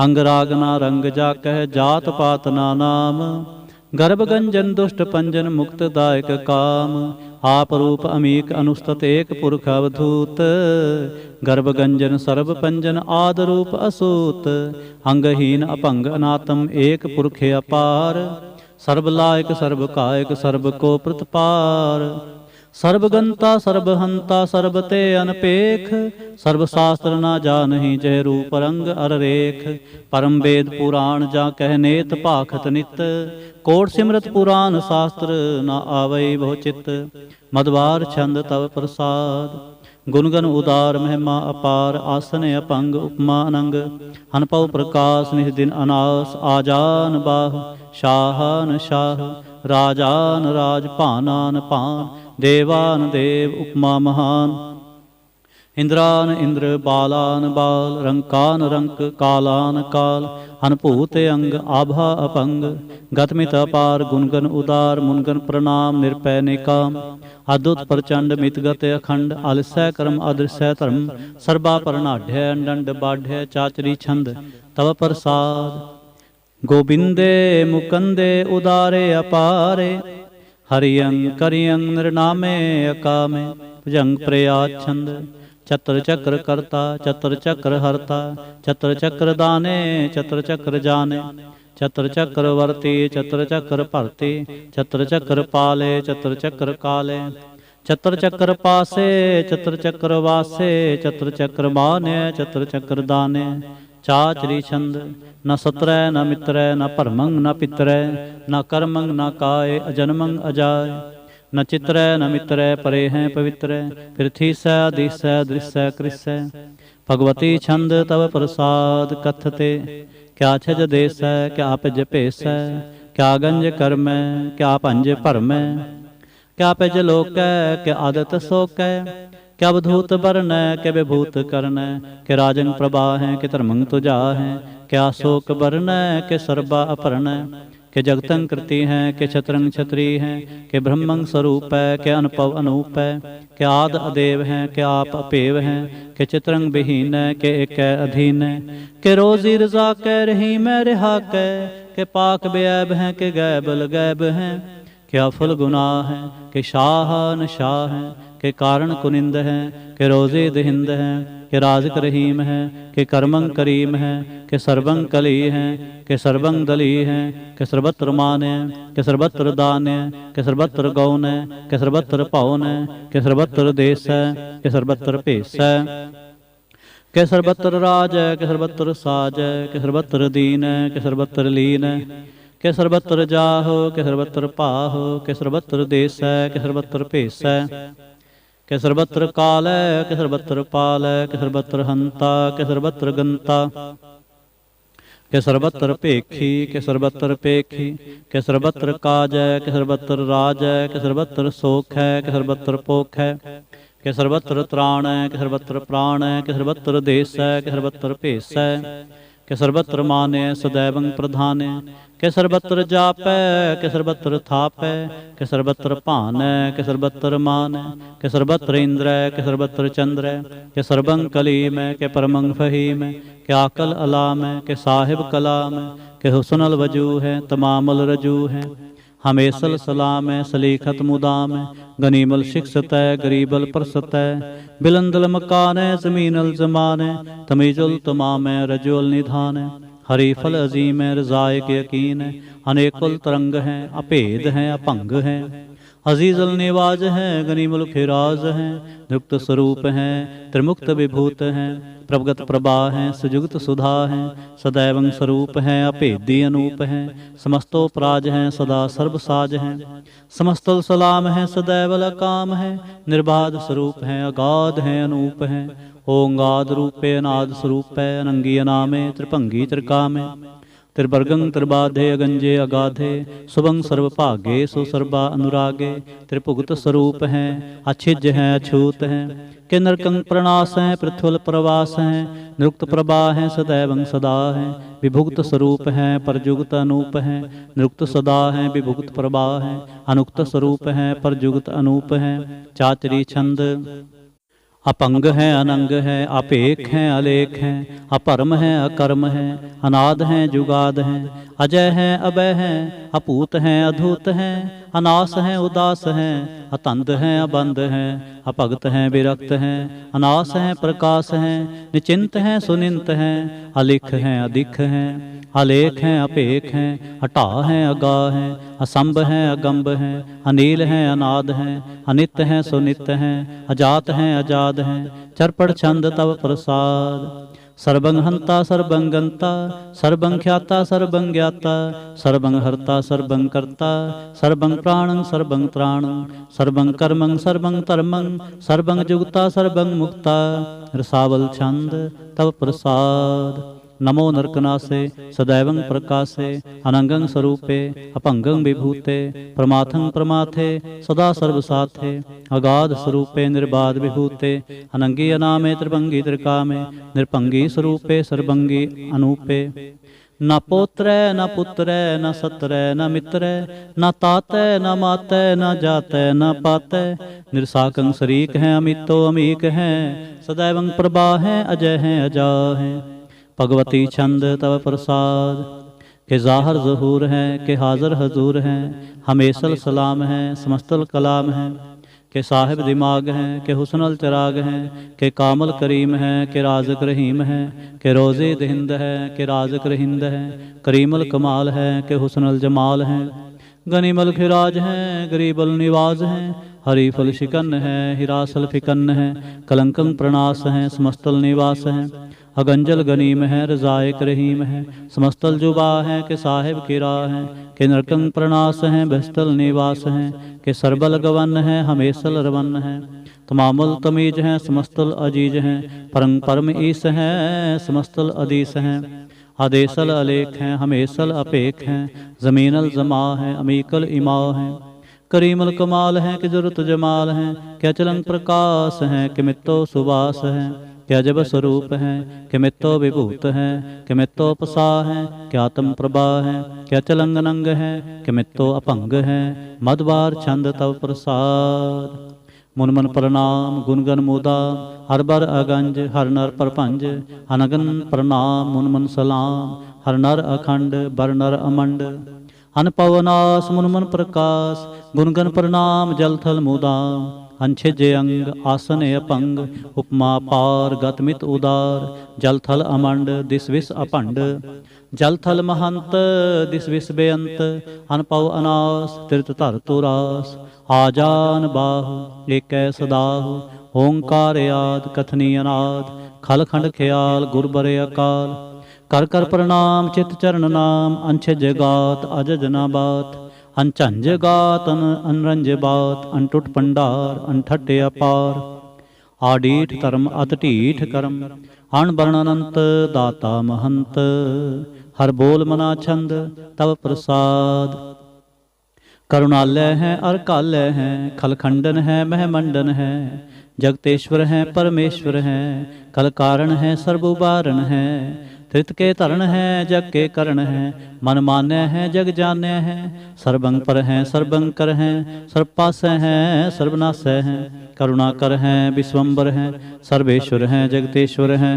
अंग राग ना रंग जाकह जात पात ना नाम। गर्भ गंजन दुष्ट पंजन मुक्त दायक काम। आप रूप अमीक अनुस्तत एक पुरख अवधूत। गर्भ गंजन सर्व पंजन आद रूप असूत। अंगहीन अपंग अनातम एक पुरख अपार। सर्व लायक सर्व कायक सर्व को प्रतपार। सर्वगंता सर्वहंता सर्वते अनपेख। सर्वशास्त्र ना जानहि जय रूप रंग अर रेख। परम वेद पुराण जा कहनेत पाखत नित। कोट सिमरत पुराण शास्त्र न आवै बहु चित। मदवार छंद तव प्रसाद। गुणगन उदार महिमा अपार। आसन अपंग उपमा अनंग। अनपव प्रकाश निज दिन अनास। आजान बाह शाहान शाह। राजान राज भानान भान। देवान देव उपमा महान। इंद्रान इंद्र बालान बाल रंकान रंक कालान काल अनभूत अंग आभा अपंग गतमित अपार गुणगन उदार मुनगन प्रणाम निरपै निकाम अद्भुत प्रचंड मितगत अखंड आलस्य कर्म अदृश्य धर्म सर्वा परनाढ़ अंडंड बाढ़ चाचरी छंद तव प्रसाद गोविंदे मुकंदे उदारे अपारे हरियं करियं निर्नामे अकामे भुजंग प्रयाच्छंद चतर चक्र करता चतर चक्र हरता चतर चक्र दाने चतर चक्र जाने चतर चक्र वर्ती चतर चक्र भरती चतर चक्र पाले चतर चक्र काले चतर चक्र पासे चतर चक्र वासे चतर चक्र माने चतर चक्र दाने चाचरी छंद न सत्रय न मित्रय न परमंग न पितरय न कर्मंग न काय अजन्मंग अजाय न चित्रय न मित्रय परे हैं पवित्र पृथ्वी स दिश दृश्य कृष्य भगवती छंद तव प्रसाद कथते क्या छज देश क्या पिज पेश क्या गंज कर्म क्या पंज परम क्या पिज लोक क्या आदत शोक क्या बधूत वर्ण क्या विभूत कर्ण के राजन प्रभा है के धर्मंग तुझा है क्या शोक वर्ण के सर्वा अपर्ण के जगतंग कृति हैं के छत्रंग छत्री हैं के ब्रह्मंग स्वरूप है के अनुभव अनूप है के आद अदेव हैं के आप अपेव हैं के चित्रंग विहीन है के एक अधीन है के रोजी रजा कै रही मैं रिहा के पाक बेऐब हैं के गैबल गैब हैं क्या फुल गुनाह है के शाह न शाह हैं के कारण कुनिंद हैं के रोजे दहिंद हैं के राजक रहीम है के कर्मंग करीम है के सर्वंग कली हैं के सर्वंग दली हैं के सर्वत्र मान है के सर्वत्र दान है के सर्वत्र गौन है के सर्वत्र पौन है के सर्वत्र देश है के सर्वत्र पेश है के सर्वत्र राज है के सर्वत्र साज है के सर्वत्र दीन है के सर्वत्र लीन है के सर्वत्र जाहो के सर्वत्र पाहो के सर्वत्र देश है के सर्वत्र पेश है के सर्वत्र काल है के सर्वत्र पाल है के सर्वत्र हंता के सर्वत्र गंता के सर्वत्र पेखी के सर्वत्र पेखी के सर्वत्र काज है के सर्वत्र राज है के सर्वत्र सोख है के सर्वत्र पोख है के सर्वत्र त्राण है के सर्वत्र प्राण है के सर्वत्र देश है के सर्वत्र पेश है के सर्वत्र माने सदैवं प्रधान के सर्वत्र जाप है के सर्वत्र थाप है के सर्वत्र पान है के सर्वत्र मान है के सर्वत्र इंद्र है के सर्वत्र चंद्र है के सर्वंग कलीम है के परमंग फहीम है के आकल अलाम है के साहिब कलाम है के हुस्नल वजू है तमामल रजू है हमेशल सलाम है सलीखत मुदाम है गनीमल शिक्षत है गरीबल परसत है बिलंदल मकान है जमीनल जमान है तमीजुल तमाम है रजुल निधान है हरीफल अजीम है रजाए के यकीन है अनेकुल तरंग हैं अभेद हैं अपंग हैं अजीजुल निवाज हैं गनीमुल खिराज हैं युक्त स्वरूप हैं त्रिमुक्त विभूत हैं प्रभगत प्रभा हैं सुजुगत सुधा हैं सदैवं स्वरूप हैं अभेदी अनूप हैं समस्तोपराज हैं सदा सर्वसाज हैं समस्तुल सलाम हैं सदैवल काम हैं निर्बाध स्वरूप हैं अगाध हैं अनूप हैं ओंगाद रूपे अनाद स्वरूप है अनंगी अनामे त्रिभंगी त्रिकामे त्रिवर्गं त्रिबाधे अगंजे अगाधे शुभं सर्वभागे सुसर्वा अनुरागे त्रिभुगत स्वरूप हैं अच्छिज हैं अछूत हैं के नरकंग प्रणास हैं पृथ्वल प्रवास हैं निरुक्त प्रभा हैं सदैवं सदा हैं विभुक्त स्वरूप हैं परजुगत अनूप हैं निरुक्त सदा हैं विभुक्त प्रभा हैं अनुक्त स्वरूप हैं परजुगत अनूप हैं चाचरी छंद अपंग हैं अनंग हैं अपेख हैं अलेख हैं अपरम हैं अकर्म हैं अनाद हैं जुगाद हैं अजय हैं अभय हैं अपूत हैं अधूत हैं अनास हैं उदास हैं अतंद हैं अबंध हैं अपगत हैं विरक्त हैं अनास हैं प्रकाश हैं निचिंत हैं सुनिंत हैं अलिख हैं अधिक हैं अलेख हैं अपेख हैं अटा हैं अगाह हैं असंभ हैं अगंभ हैं अनील हैं अनाद हैं अनित हैं सुनित हैं अजात हैं अजाद हैं चरपड़ छंद तव प्रसाद सर्वं हंता सर्वं गंता सर्वं ख्याता सर्वं ज्ञाता सर्वं हर्ता सर्वं कर्ता सर्वं प्राणं सर्वं त्राणं सर्वं कर्मं सर्वं धर्मं सर्वं जुगता सर्वं मुक्ता रसावल छंद तव प्रसाद नमो नरकनासे सदैवं प्रकाशे अनंगं स्वरूपे अपंगं विभूते प्रमाथं प्रमाथे सदा सर्वसाथे अगाध स्वरूपे निर्बाध विभूते अनंगी अनामे त्रिभंगी त्रिकामे निरपंगी स्वरूपे सर्वंगी अनूपे न पोत्रै न पुत्रै न सत्रै न मित्रै न तातै न मातै न जातै न पातै निरसाकं शरीक हैं अमितो अमीक हैं सदैवं प्रभा हैं अजय हैं अजा हैं भगवती छंद तव प्रसाद के ज़ाहर ज़हूर हैं के हाज़र हजूर हैं हमेशल सलाम हैं समस्तल कलाम हैं के साहिब दिमाग हैं के हुस्नल चिराग हैं के कामल करीम हैं के राज़िक रहीम हैं के रोज़े दहिंद है के राज़िक रहिंद है करीमल कमाल है के हुस्नल जमाल हैं गनीमल खिराज हैं गरीबल निवाज हैं हरीफल शिकन है हिरासल फिकन है कलंकं प्रणास हैं समस्तल निवास हैं अगंजल गनीम है रजायक रहीम है समस्तल जुबा हैं के साहिब किरा हैं के नरकंग प्रणास हैं बहस्तल निवास हैं के सरबल गवन हैं हमेशल रवन हैं तमामुल तमीज हैं समस्तल अजीज हैं परम परम ईस हैं समस्तल अदीस हैं आदेशल अलेख हैं हमेशल अपेख हैं ज़मीनल जमा हैं अमीकल इमा हैं करीमल कमाल हैं कि जरूरत जमाल हैं क्या चलंग प्रकाश हैं कि मित्तो सुबास हैं क्या जब स्वरूप हैं कि मित्तो विभूत हैं कि मित्तो पसा हैं क्या आत्म प्रभा हैं क्या चलंग नंग हैं कि मित्तो अपंग हैं मदबार छंद तव प्रसाद मुन मन प्रणाम गुणगन मुदा हर बर अगंज हर नर परपंज अनगन प्रणाम मुन मन सलाम हर नर अखंड बर नर अमंड अनपवनास मुन मन प्रकाश गुणगन प्रणाम जल थल मुदाम अंछिज अंग आसन अपंग उपमा पार गतमित उदार जल थल अमंड दिस विस अपंड जल थल महंत दिस विस बेअंत अनपव अनास तीर्थ धर तुरास आजान बाहु एक सदाहु ओंकार याद कथनी अनाद खल खंड ख्याल गुरबरे अकाल कर कर प्रणाम चित चरण नाम अंछिज गात अजज ना बात अनचंज गात अनरंज बात अनटुट पंडार अनठट अपार आडीठ धर्म अतटीठ कर्म अणबर्ण अनंत दाता महंत हर बोल मना छंद तव प्रसाद करुणालय है अरकालय है खलखंडन है महमंडन है जगतेश्वर है परमेश्वर है कल कारण है सर्वुबारण है त्रित के तरण है जग के करण है मन मान्य है जग जान्य है सर्वंग पर है सर्वंकर है सर्वपास है सर्वनाश है करुणाकर है विश्वम्बर है सर्वेश्वर है जगतेश्वर है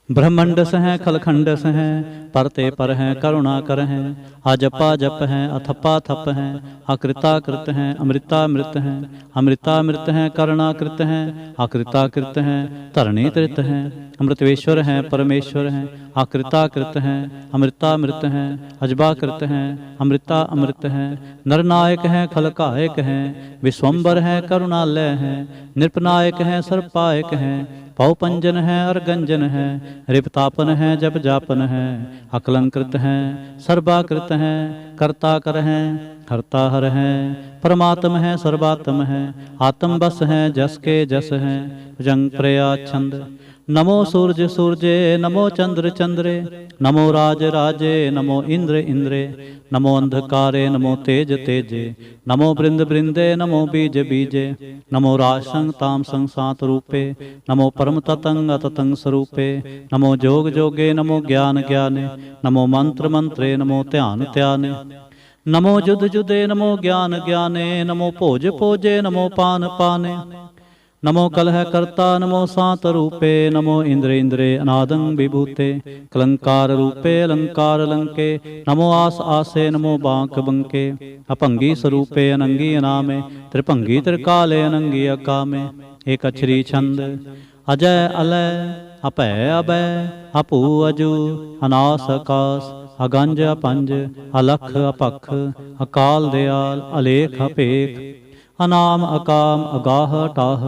ब्रह्मंडस हैं खलखंडस हैं परते पर हैं करुणाकर हैं अजपा जप हैं अथपा थप हैं अकृताकृत हैं अमृतामृत हैं अमृतामृत हैं करुणाकृत हैं अकृताकृत हैं तरणीकृत हैं अमृतवेश्वर हैं परमेश्वर हैं अकृताकृत हैं अमृतामृत हैं अजबाकृत हैं अमृता अमृत हैं नरनायक हैं खलकायक हैं विश्वम्बर हैं करुणालय हैं नृपनायक हैं सर्पायक हैं पौपंजन है अर्गंजन है रिपतापन है जप जापन है अकलंकृत है सर्वाकृत है कर्ता कर है हरता हर है परमात्म है सर्वात्म है आत्म बस है जस के जस है जंग प्रया छंद नमो सूर्य सूर्ये नमो चंद्र चंद्रे नमो राज राजे नमो इंद्र इंद्रे नमो अंधकारे नमो तेज तेजे नमो बृंद बृंदे नमो बीज बीजे नमो राजसंग तामसंग सात रूपे नमो परम ततंग अततंग स्वरूपे नमो जोग जोगे नमो ज्ञान ज्ञाने नमो मंत्र मंत्रे नमो ध्यान ध्याने नमो जुद जुदे नमो ज्ञान ज्ञाने नमो भोज भोजे नमो पान पाने नमो कलह कर्ता नमो सात रूपे नमो इंद्र इंद्रे अनादं विभूते कलंकार रूपे अलंकार लंके नमो आस आसे नमो बांक बंके अपंगी स्वरूपे अनंगी अनामे त्रिभंगी त्रिकाले अनंगी अकामे एक अक्षरी छंद अजय अलय अपय अभय अपू अजू अनास आकाश अगंज अपंज अलख अपख अकाल दयाल अलेख अपेख अनाम अकाम अगाह टाह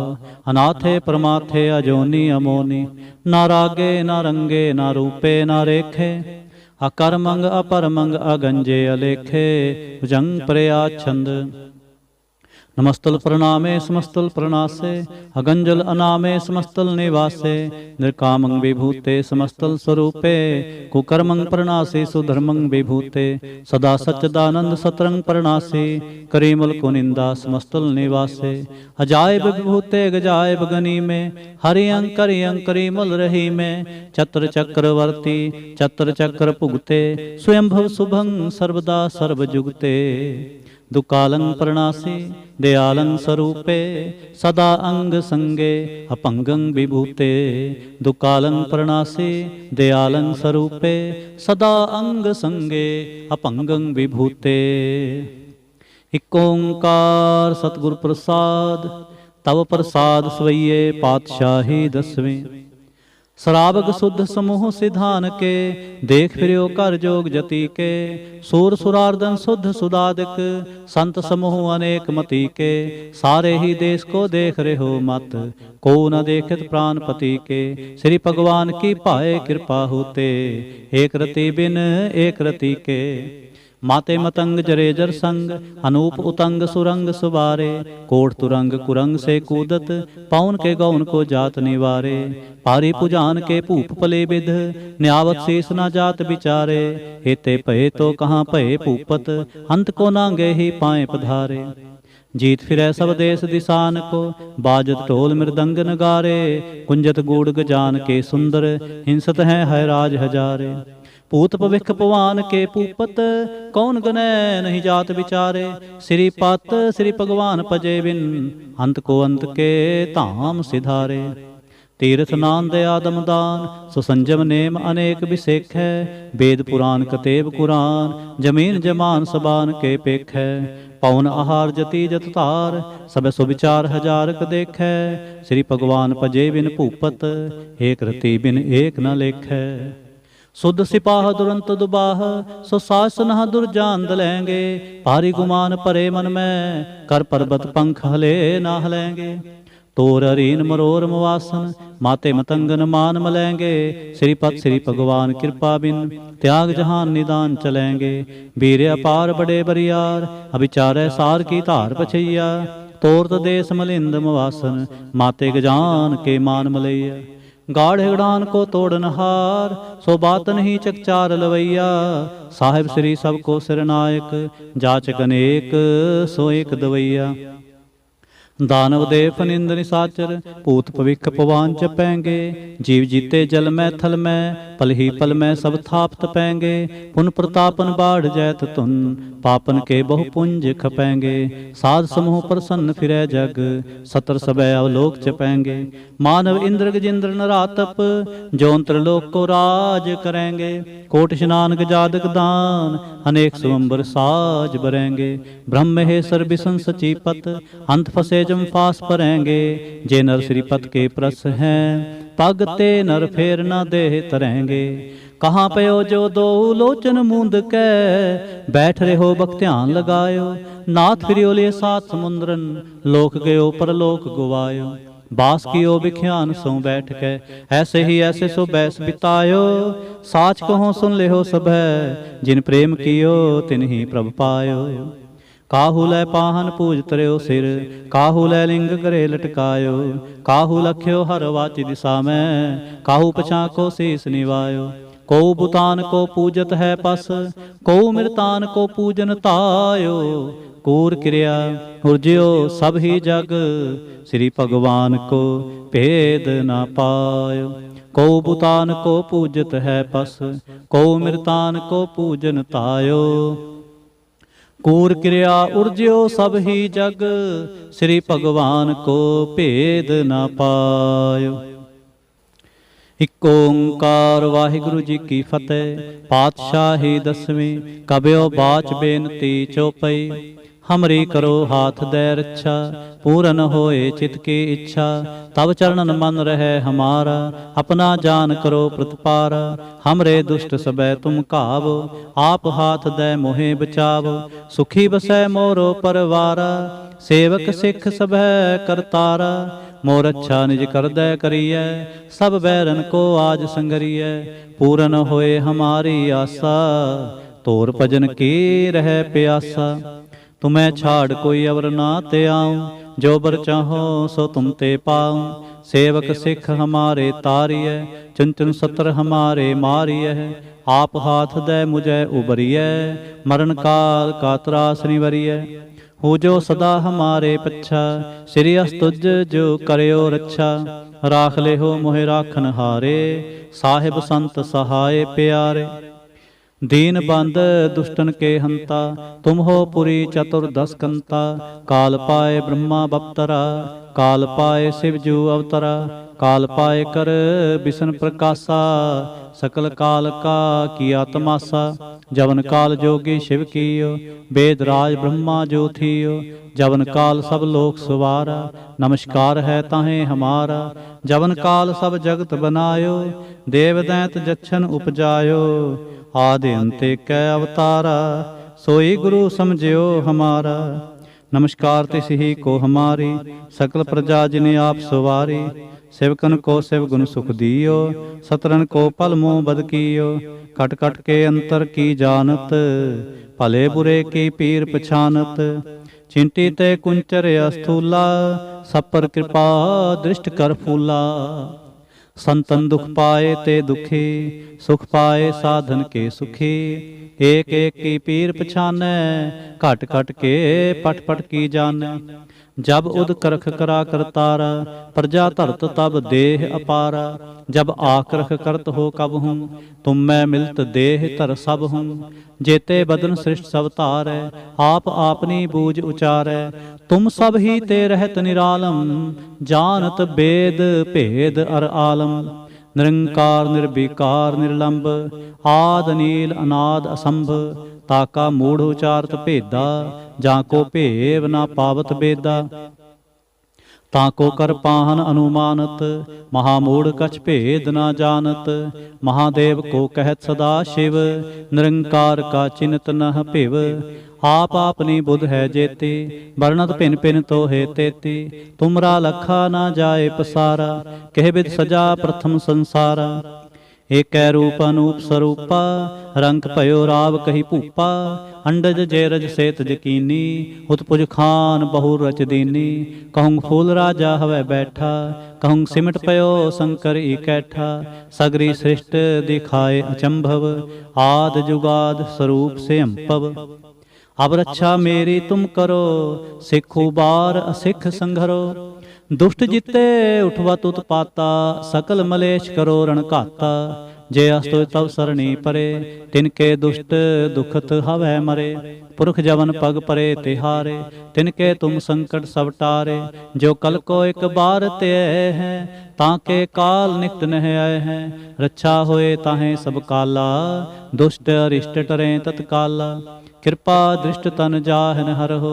अनाथे परमाथे अजोनी अमोनी ना रागे ना रंगे ना रूपे ना रेखे अकर्मंग अपरमंग अगंजे अलेखे जंग प्रया छंद नमस्तुल प्रणामे समस्तुल प्रणासे अगंजल अनामे समस्तुल निवासे निर्कामं विभूते समस्तुल स्वरूपे कुकर्मं प्रणासे सुधर्मं विभूते सदा सच्चिदानंद सतरंग प्रणासे करीमुल कुनिंदा समस्तुल निवासे अजायब विभूते गजायब गनी में हरि अंकरी मुल रही में चत्र चक्रवर्ती चत्र चक्र पुगते स्वयंभव शुभं सर्वदा सर्वजुगते दुकालं प्रणासी दयालं स्वरूपे सदा अंग संगे अपंगं विभूते दुकालं प्रणासी दयालं स्वरूपे सदा अंग संगे अपंगं विभूते। इक ओंकार सतगुर प्रसाद तव प्रसाद स्वैये पातशाही दसवें। सराबग शुद्ध समूह सिधान के देख फिर्यो कर जोग जति के सूर सुरार्दन शुद्ध सुदादिक संत समूह अनेक मति के सारे ही देश को देख रहे हो मत को न देखत प्राणपति के श्री भगवान की पाए कृपा होते एक रति बिन एक रति के माते मतंग जरेजर संग अनूप उतंग सुरंग सुबारे कोट तुरंग कुरंग से कूदत पौन के गौन को जात निवारे पारी पुजान के पूप पले विध न्यावत शेष न जात बिचारे हेते पहे तो कहाँ पहे पूपत अंत को नांगे ही पाए पधारे जीत फिरै सब देश दिसान को बाजत ढोल मृदंग नगारे कुंजत गूढ़ गजान के सुंदर हिंसत हैं है राज हजारे पूत पविख पवान के पूपत कौन गनै नहीं जात विचारे श्रीपत श्री भगवान पजे बिन अंत को अंत के धाम सिधारे तीर्थ नान दया दमदान सुसंजम नेम अनेक विसेख है वेद पुराण कतेब कुरान जमीन जमान सबान के पेख है पौन आहार जति जत तार सब सुविचार हजार क देख है श्री भगवान पजे बिन भूपत एक रति बिन एक न लेख है सुध सिपाह दुरंत दुबाह सो सास नह दुर्जान दलेंगे भारी गुमान परे मन में कर पर्वत पंख हले ना हलेंगे तोर अरीन मरोर मवासन माते मतंगन मान मलेंगे श्रीपत श्री भगवान कृपा बिन त्याग जहान निदान चलेंगे वीर अपार बड़े बरियार अभिचार सार की धार पछैया तोरत देश मलिंद मवासन माते गजान के मान मलैया गाढ़ गड़ान को तोड़नहार सो बात नहीं चकचार लवैया साहिब श्री सबको सिरनायक जाचक अनेक सो एक दवैया दानव देव फनिंद निसाचर पूत पविख पवान जपेंगे जीव जीते जल में थल में पल ही पल में सब थाप तपेंगे पुन प्रतापन बाढ़ जैत तुन पापन के बहु पुंज खपेंगे साध समूह प्रसन्न फिरै जग सतर सबे अवलोक चपेंगे मानव इंद्र गजिंद्र नरातप जोंत्र लोक को राज करेंगे कोट स्नान गजादक दान अनेक स्वंबर साज बरेंगे ब्रह्म हे सर बिसन सचीपत अंत फसे जम फास परेंगे जे नर श्रीपत के प्रस हैं पग ते नर फेर न देह तरेंगे कहाँ पयो जो दो लोचन मूंद के बैठ रहे हो बख्त्यान लगायो नाथ फिरियो ले सात समुद्रन लोक गयो परलोक गुवायो बास कियो बिख्यान सो बैठ के ऐसे ही ऐसे सो बैस बितायो साच कहो सुन ले हो सब जिन प्रेम कियो तिन ही प्रभ पायो काहू लै पाहन पूज तरयो सिर काहू लै लिंग करे लटकायो काहू लख्यो हर वाची दिशा में काहू पछा को शीस निवायो को बुतान को पूजत है पस को मृतान को पूजन तायो कूर क्रिया उर्ज्यो सब ही जग श्री भगवान को भेद न पायो को बुतान को पूजत है पस को मृतान को पूजन तायो कूर क्रिया उर्ज्यो सब ही जग श्री भगवान को भेद न पायो। इक ओंकार वाहिगुरु जी की फतेह। पातशाही दसवीं कब्यो बाच बेनती चौपई हमरी करो हाथ दे रक्षा पूरन होए चित की इच्छा तब चरणन मन रहे हमारा अपना जान करो प्रतिपारा हमरे दुष्ट सबे तुम कावो आप हाथ दे मोहे बचावो सुखी बसै मोरो परवारा सेवक सिख सबे करतारा मोर अच्छा निज कर दे करिए सब बैरन को आज संगरिए पूरन होए हमारी आशा तोर भजन की रह प्यासा तुम्हें छाड़ कोई अवर ना ते आऊं, जो बर चाहो सो तुम ते पाऊं। सेवक सिख हमारे तारिय, चुन चुन सत्र हमारे मारिय। आप हाथ दे मुझे उबरिय, मरण काल का त्रास निवरिय। हो जो सदा हमारे पच्छा, श्री अस्तुज जो करयो रक्षा। राख ले हो मोहि राखन हारे, साहिब संत सहाय प्यारे। दीन बंद दुष्टन के हंता, तुम हो पुरी चतुर्दश कंता। काल पाए ब्रह्मा बप्तरा, काल पाए शिवजू अवतरा। काल पाए कर बिसन प्रकाशा, सकल काल का किया तमाशा। जवन काल जोगी शिव कीयो, वेद राज ब्रह्मा जो थियो। जवन काल सब लोक सवारा, नमस्कार है ताहें हमारा। जवन काल सब जगत बनायो, देव दैत जच्छन उपजायो। आदि अंते कै अवतारा, सोई गुरु समझियो हमारा। नमस्कार तिस ही को हमारी, सकल प्रजा जिने आप सवारी। सेवकन को सेव गुण सुख दियो, सतरन को पल मोह बद कियो। कट कट के अंतर की जानत, भले बुरे की पीर पछानत। चिंटी ते कुंचर अस्थूला, सब पर कृपा दृष्ट कर फूला। संतन दुख पाए ते दुखी, सुख पाए साधन के सुखी। एक एक की पीर पछानै, घट घट के पट पट की जानै। जब उद करख करा करतारा, प्रजा धरत तब देह अपारा। जब आक्रख करत हो कब हूँ, तुम मैं मिलत देह धर सब हूँ। जेते बदन सृष्ट सब तारै, आप आपनी बूझ उचारै। तुम सब ही ते रहत निरालम, जानत वेद भेद अर आलम। निरंकार निर्विकार निर्लंब, आद नील अनाद असंभ। ताका मूढ़ उचारत भेदा, जाको भेव ना पावत बेदा। ताको कर पाहन अनुमानत, महामूढ़ कछ भेद ना जानत। महादेव को कहत सदा शिव, निरंकार का चिन्हत नह पिव। आप आपनी बुध है जेती, वर्णत भिन भिन तो है तेती। तुमरा लखा ना जाए पसारा, कह बिद सजा प्रथम संसारा। एक रूप अनूप स्वरूपा, रंग भयो राव कही भूपा। अंडज जेरज सेत जकीनी, उत्पुज खान बहु रच दीनी। कहूँ फूल राजा हवै बैठा, कहूँ सिमट पयो शंकर इकैठा। सगरी सृष्ट दिखाए अचंभव, आद जुगाद स्वरूप से अंपव। अब रक्षा मेरी तुम करो, सिख उबार असिख संघरो। दुष्ट जिते उठवा तुत पाता, सकल मलेश करो रण घाता। जे अस्तु तव सरणी परे, तिनके दुष्ट दुखत हवै मरे। पुरख जवन पग परे तिहारे, तिनके तुम संकट सब टारे। जो कल को एक बार ते हैं, ताके काल निकट नह आए हैं। रक्षा होए ताहें सब काला, दुष्ट अरिष्ट टरें तत्काला। कृपा दृष्ट तन जाहन हरहो,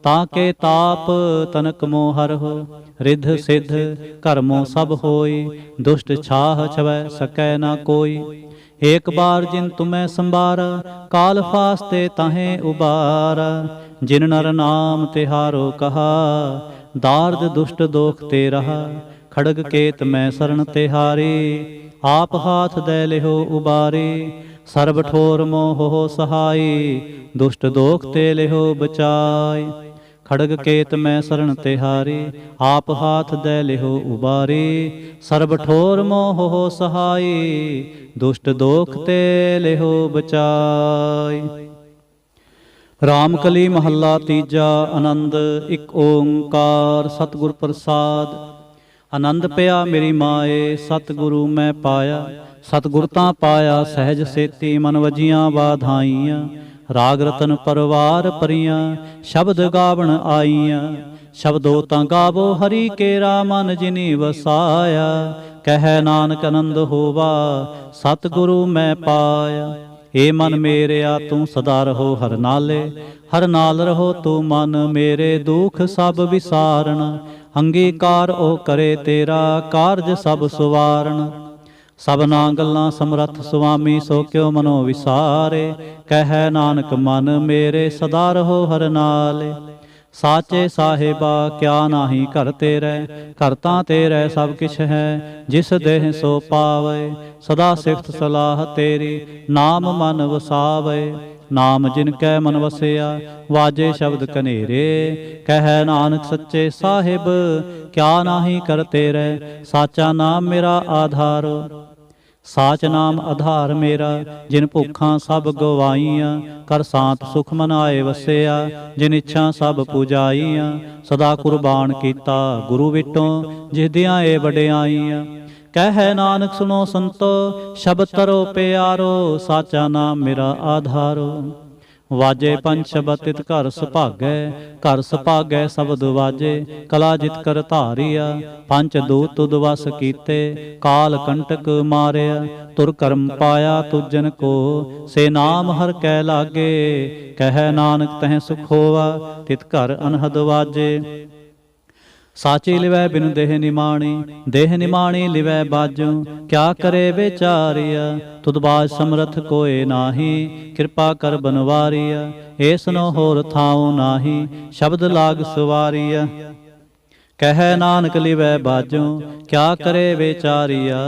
ताके ताप तनक मोह हरहो। रिद्ध सिद्ध कर्मों सब होई, दुष्ट छाह छवै सकै ना कोई। एक बार जिन तुम्हें संबारा, काल फास्ते ताहें उबारा। जिन नर नाम तिहारो कहा, दार्द दुष्ट दोख ते रहा। खड़ग केत मैं शरण तिहारी, आप हाथ दे लेहो उबारी। सर्ब ठोर मोह हो सहाई, दुष्ट दोख ते लेहो बचाई। खड़ग केत मैं शरण तिहारी, आप हाथ दे लेहो उबारी। सर्ब ठोर मोह हो सहाई, दुष्ट दोख ते लेहो बचाई। रामकली महला तीजा। आनंद इक ओंकार सतगुर प्रसाद। आनंद पिया मेरी माए, सतगुरु मैं पाया। सतगुर तां पाया सहज सेती, मन वजियां बाधाइयां। राग रतन परवार परियां, शब्द गावण आईयां। शब्दो तां गावो हरि केरा, मन जिनी वसाया। कह नानक आनंद होवा, सतगुरु मैं पाया। ए मन मेरेया तू सदा रहो हर नाले, हर नाल रहो तू मन मेरे। दुख सब विसारण, अंगीकार ओ करे तेरा। कारज सब सुवारण, सबना गल्लां समरथ सुआमी। सो क्यों मनो विसारे, कह नानक मन मेरे। सदा रहो हर नाले। साचे साहिबा क्या नाही घर तेरै, घर तां तेरै सब किछ है। जिस देह सो पावे, सदा सिफत सलाह तेरी। नाम मन वसावे, ਨਾਮ ਜਿਨ ਕੈ ਮਨ ਵਸਿਆ। ਵਾਜੇ ਸ਼ਬਦ ਕਨੇਰੇ ਕਹਿ ਨਾਨਕ ਸੱਚੇ ਸਾਹਿਬ, ਕਿਆ ਨਾਹੀ ਕਰ ਤੇਰੇ ਸਾਚਾ ਨਾਮ ਮੇਰਾ ਆਧਾਰ। ਸਾਚ ਨਾਮ ਆਧਾਰ ਮੇਰਾ, ਜਿਨ ਭੁੱਖਾਂ ਸਭ ਗਵਾਈਆਂ। ਕਰ ਸਾਂਤ ਸੁਖ ਮਨ ਆਏ ਵਸਿਆ, ਜਿਨ ਇੱਛਾ ਸਭ ਪੁਜਾਈਆਂ। ਸਦਾ ਕੁਰਬਾਨ ਕੀਤਾ ਗੁਰੂ ਵਿਟੋਂ, ਜਿਸ ਦੀਆਂ ਏ ਵਡਿਆਈਆਂ। ਕਹਿ ਨਾਨਕ ਸੁਣੋ ਸੰਤੋ, ਸ਼ਬਦ ਤਰੋ ਪਿਆਰੋ। ਸਾਚਾ ਨਾਮ ਮੇਰਾ ਆਧਾਰੋ। ਵਾਜੇ ਪੰਜ ਸ਼ਬਦ ਤਿਤ ਘਰ ਸੁਭਾਗੈ, ਘਰ ਸੁਭਾਗੈ ਸ਼ਬਦ ਵਾਜੇ। ਕਲਾ ਜਿਤ ਕਰ ਧਾਰਿਆ, ਪੰਜ ਦੂਤ ਤੁਧ ਵਸ ਕੀਤੇ। ਕਾਲ ਕੰਟਕ ਮਾਰਿਆ, ਤੁਰ ਕਰਮ ਪਾਇਆ ਤੁਜਨ ਕੋ। ਸੇ ਨਾਮ ਹਰ ਕੈ ਲਾਗੇ, ਕਹਿ ਨਾਨਕ ਤਹਿ ਸੁਖ ਹੋਵਾ। ਤਿਤ ਘਰ ਅਨਹਦ ਵਾਜੇ। ਸਾਚੀ ਲਿਵੈ ਬਿਨ ਦੇਹ ਨਿਮਾਣੀ, ਦੇਹ ਨਿਮਾਣੀ ਲਿਵੈ ਬਾਜੋ। ਕਿਆ ਕਰੇ ਵਿਚਾਰਿਆ, ਤੁਧ ਬਾਜ ਸਮਰਥ ਕੋਏ ਨਾਹੀ। ਕਿਰਪਾ ਕਰ ਬਨਵਾਰੀਆ, ਏਸਨੋ ਹੋਰ ਥਾਉ ਨਾਹੀ। ਸ਼ਬਦ ਲਾਗ ਸਵਾਰੀਆ, ਕਹਿ ਨਾਨਕ ਲਿਵੈ ਬਾਜੋ। ਕਿਆ ਕਰੇ ਵਿਚਾਰਿਆ,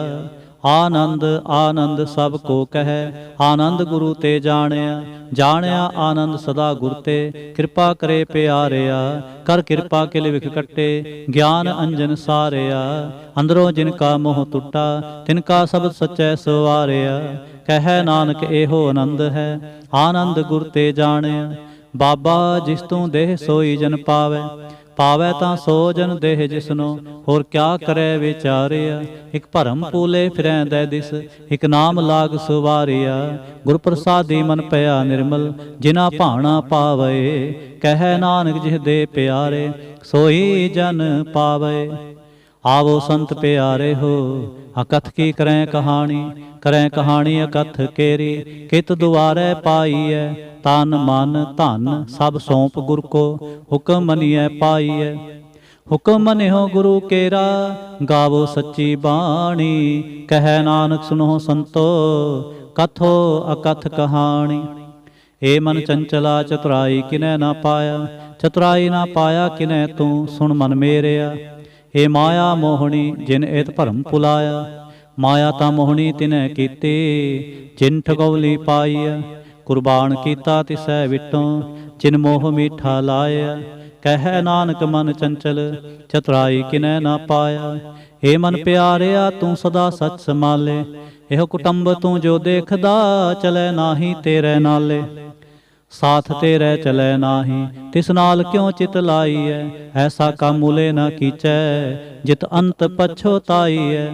ਆਨੰਦ ਆਨੰਦ ਸਭ ਕੋ ਕਹਿ। ਆਨੰਦ ਗੁਰੂ ਤੇ ਜਾਣਿਆ, ਜਾਣਿਆ ਆਨੰਦ ਸਦਾ ਗੁਰ ਤੇ। ਕਿਰਪਾ ਕਰੇ ਪਿਆਰਿਆ, ਕਰ ਕਿਰਪਾ ਕਿਲ ਵਿਖ ਕੱਟੇ। ਗਿਆਨ ਅੰਜਨ ਸਾਰਿਆ, ਅੰਦਰੋਂ ਜਿਨ ਕਾ ਮੋਹ ਟੁੱਟਾ। ਤਿਨ ਕਾ ਸ਼ਬਦ ਸਚੈ ਸਵਾਰਿਆ, ਕਹਿ ਨਾਨਕ ਇਹੋ ਆਨੰਦ ਹੈ। ਆਨੰਦ ਗੁਰ ਤੇ ਜਾਣਿਆ, ਬਾਬਾ ਜਿਸ ਤੂੰ ਦੇਹ ਸੋਈ ਜਨ ਪਾਵੈ। ਪਾਵੈ ਤਾਂ ਸੋ ਜਨ ਦੇਹ ਜਿਸਨੋ, ਹੋਰ ਕਿਆ ਕਰੈ ਵਿਚਾਰਿਆ। ਇਕ ਭਰਮ ਪੂਲੇ ਫਿਰੈ ਦੈ ਦਿਸ, ਇਕ ਨਾਮ ਲਾਗ ਸਵਾਰਿਆ। ਗੁਰ ਪ੍ਰਸਾਦੀ ਮਨ ਭਇਆ ਨਿਰਮਲ, ਜਿਨਾ ਭਾਣਾ ਪਾਵੈ। ਕਹਿ ਨਾਨਕ ਜਿਹ ਦੇ ਪਿਆਰੇ, ਸੋਈ ਜਨ ਪਾਵੈ। ਆਵੋ ਸੰਤ ਪਿਆਰੇ ਹੋ, ਅਕਥ ਕੀ ਕਰੈ ਕਹਾਣੀ। ਕਰੈ ਕਹਾਣੀ ਅਕਥ ਕੇਰੀ, ਕਿਤ ਦੁਆਰੈ ਪਾਈਐ। ਤਨ ਮਨ ਧਨ ਸਭ ਸੌਂਪ ਗੁਰ ਕੋ, ਹੁਕਮ ਮਨੀਐ ਪਾਈਐ। ਹੁਕਮ ਮਨਿਓ ਗੁਰੂ ਕੇਰਾ, ਗਾਵੋ ਸੱਚੀ ਬਾਣੀ। ਕਹਿ ਨਾਨਕ ਸੁਨੋ ਸੰਤੋ, ਕਥੋ ਅਕਥ ਕਹਾਣੀ। ਏ ਮਨ ਚੰਚਲਾ ਚਤੁਰਾਈ ਕਿਨੈ ਨਾ ਪਾਇਆ। ਚਤੁਰਾਈ ਨਾ ਪਾਇਆ ਕਿਨੈ ਤੂੰ, ਸੁਣ ਮਨ ਮੇਰਿਆ। ਏ ਮਾਇਆ ਮੋਹਣੀ ਜਿਨ ਏਤ ਭਰਮ ਭੁਲਾਇਆ। ਮਾਇਆ ਤਾਂ ਮੋਹਣੀ ਤਿਨੈ ਕੀਤੀ, ਜਿਨ ਠਗੌਲੀ ਪਾਈਆ। ਕੁਰਬਾਨ ਕੀਤਾ ਤਿਸੈ ਵਿਟੋਂ, ਜਿਨ ਮੋਹ ਮੀਠਾ ਲਾਇਆ। ਕਹਿ ਨਾਨਕ ਮਨ ਚੰਚਲ, ਚਤੁਰਾਈ ਕਿਨੈ ਨਾ ਪਾਇਆ। ਏ ਮਨ ਪਿਆਰਿਆ ਤੂੰ ਸਦਾ ਸਚ ਸੰਭਾਲੇ। ਇਹੋ ਕੁਟੰਬ ਤੂੰ ਜੋ ਦੇਖਦਾ, ਚਲੈ ਨਾਹੀ ਤੇਰੇ ਨਾਲੇ। ਸਾਥ ਤੇਰੇ ਚਲੈ ਨਾਹੀ, ਤਿਸ ਨਾਲ ਕਿਉ ਚਿਤ ਲਾਈਐ। ਐਸਾ ਕੰਮ ਮੁਲੇ ਨਾ ਕੀਚੈ, ਜਿਤ ਅੰਤ ਪਛੋਤਾਈਐ।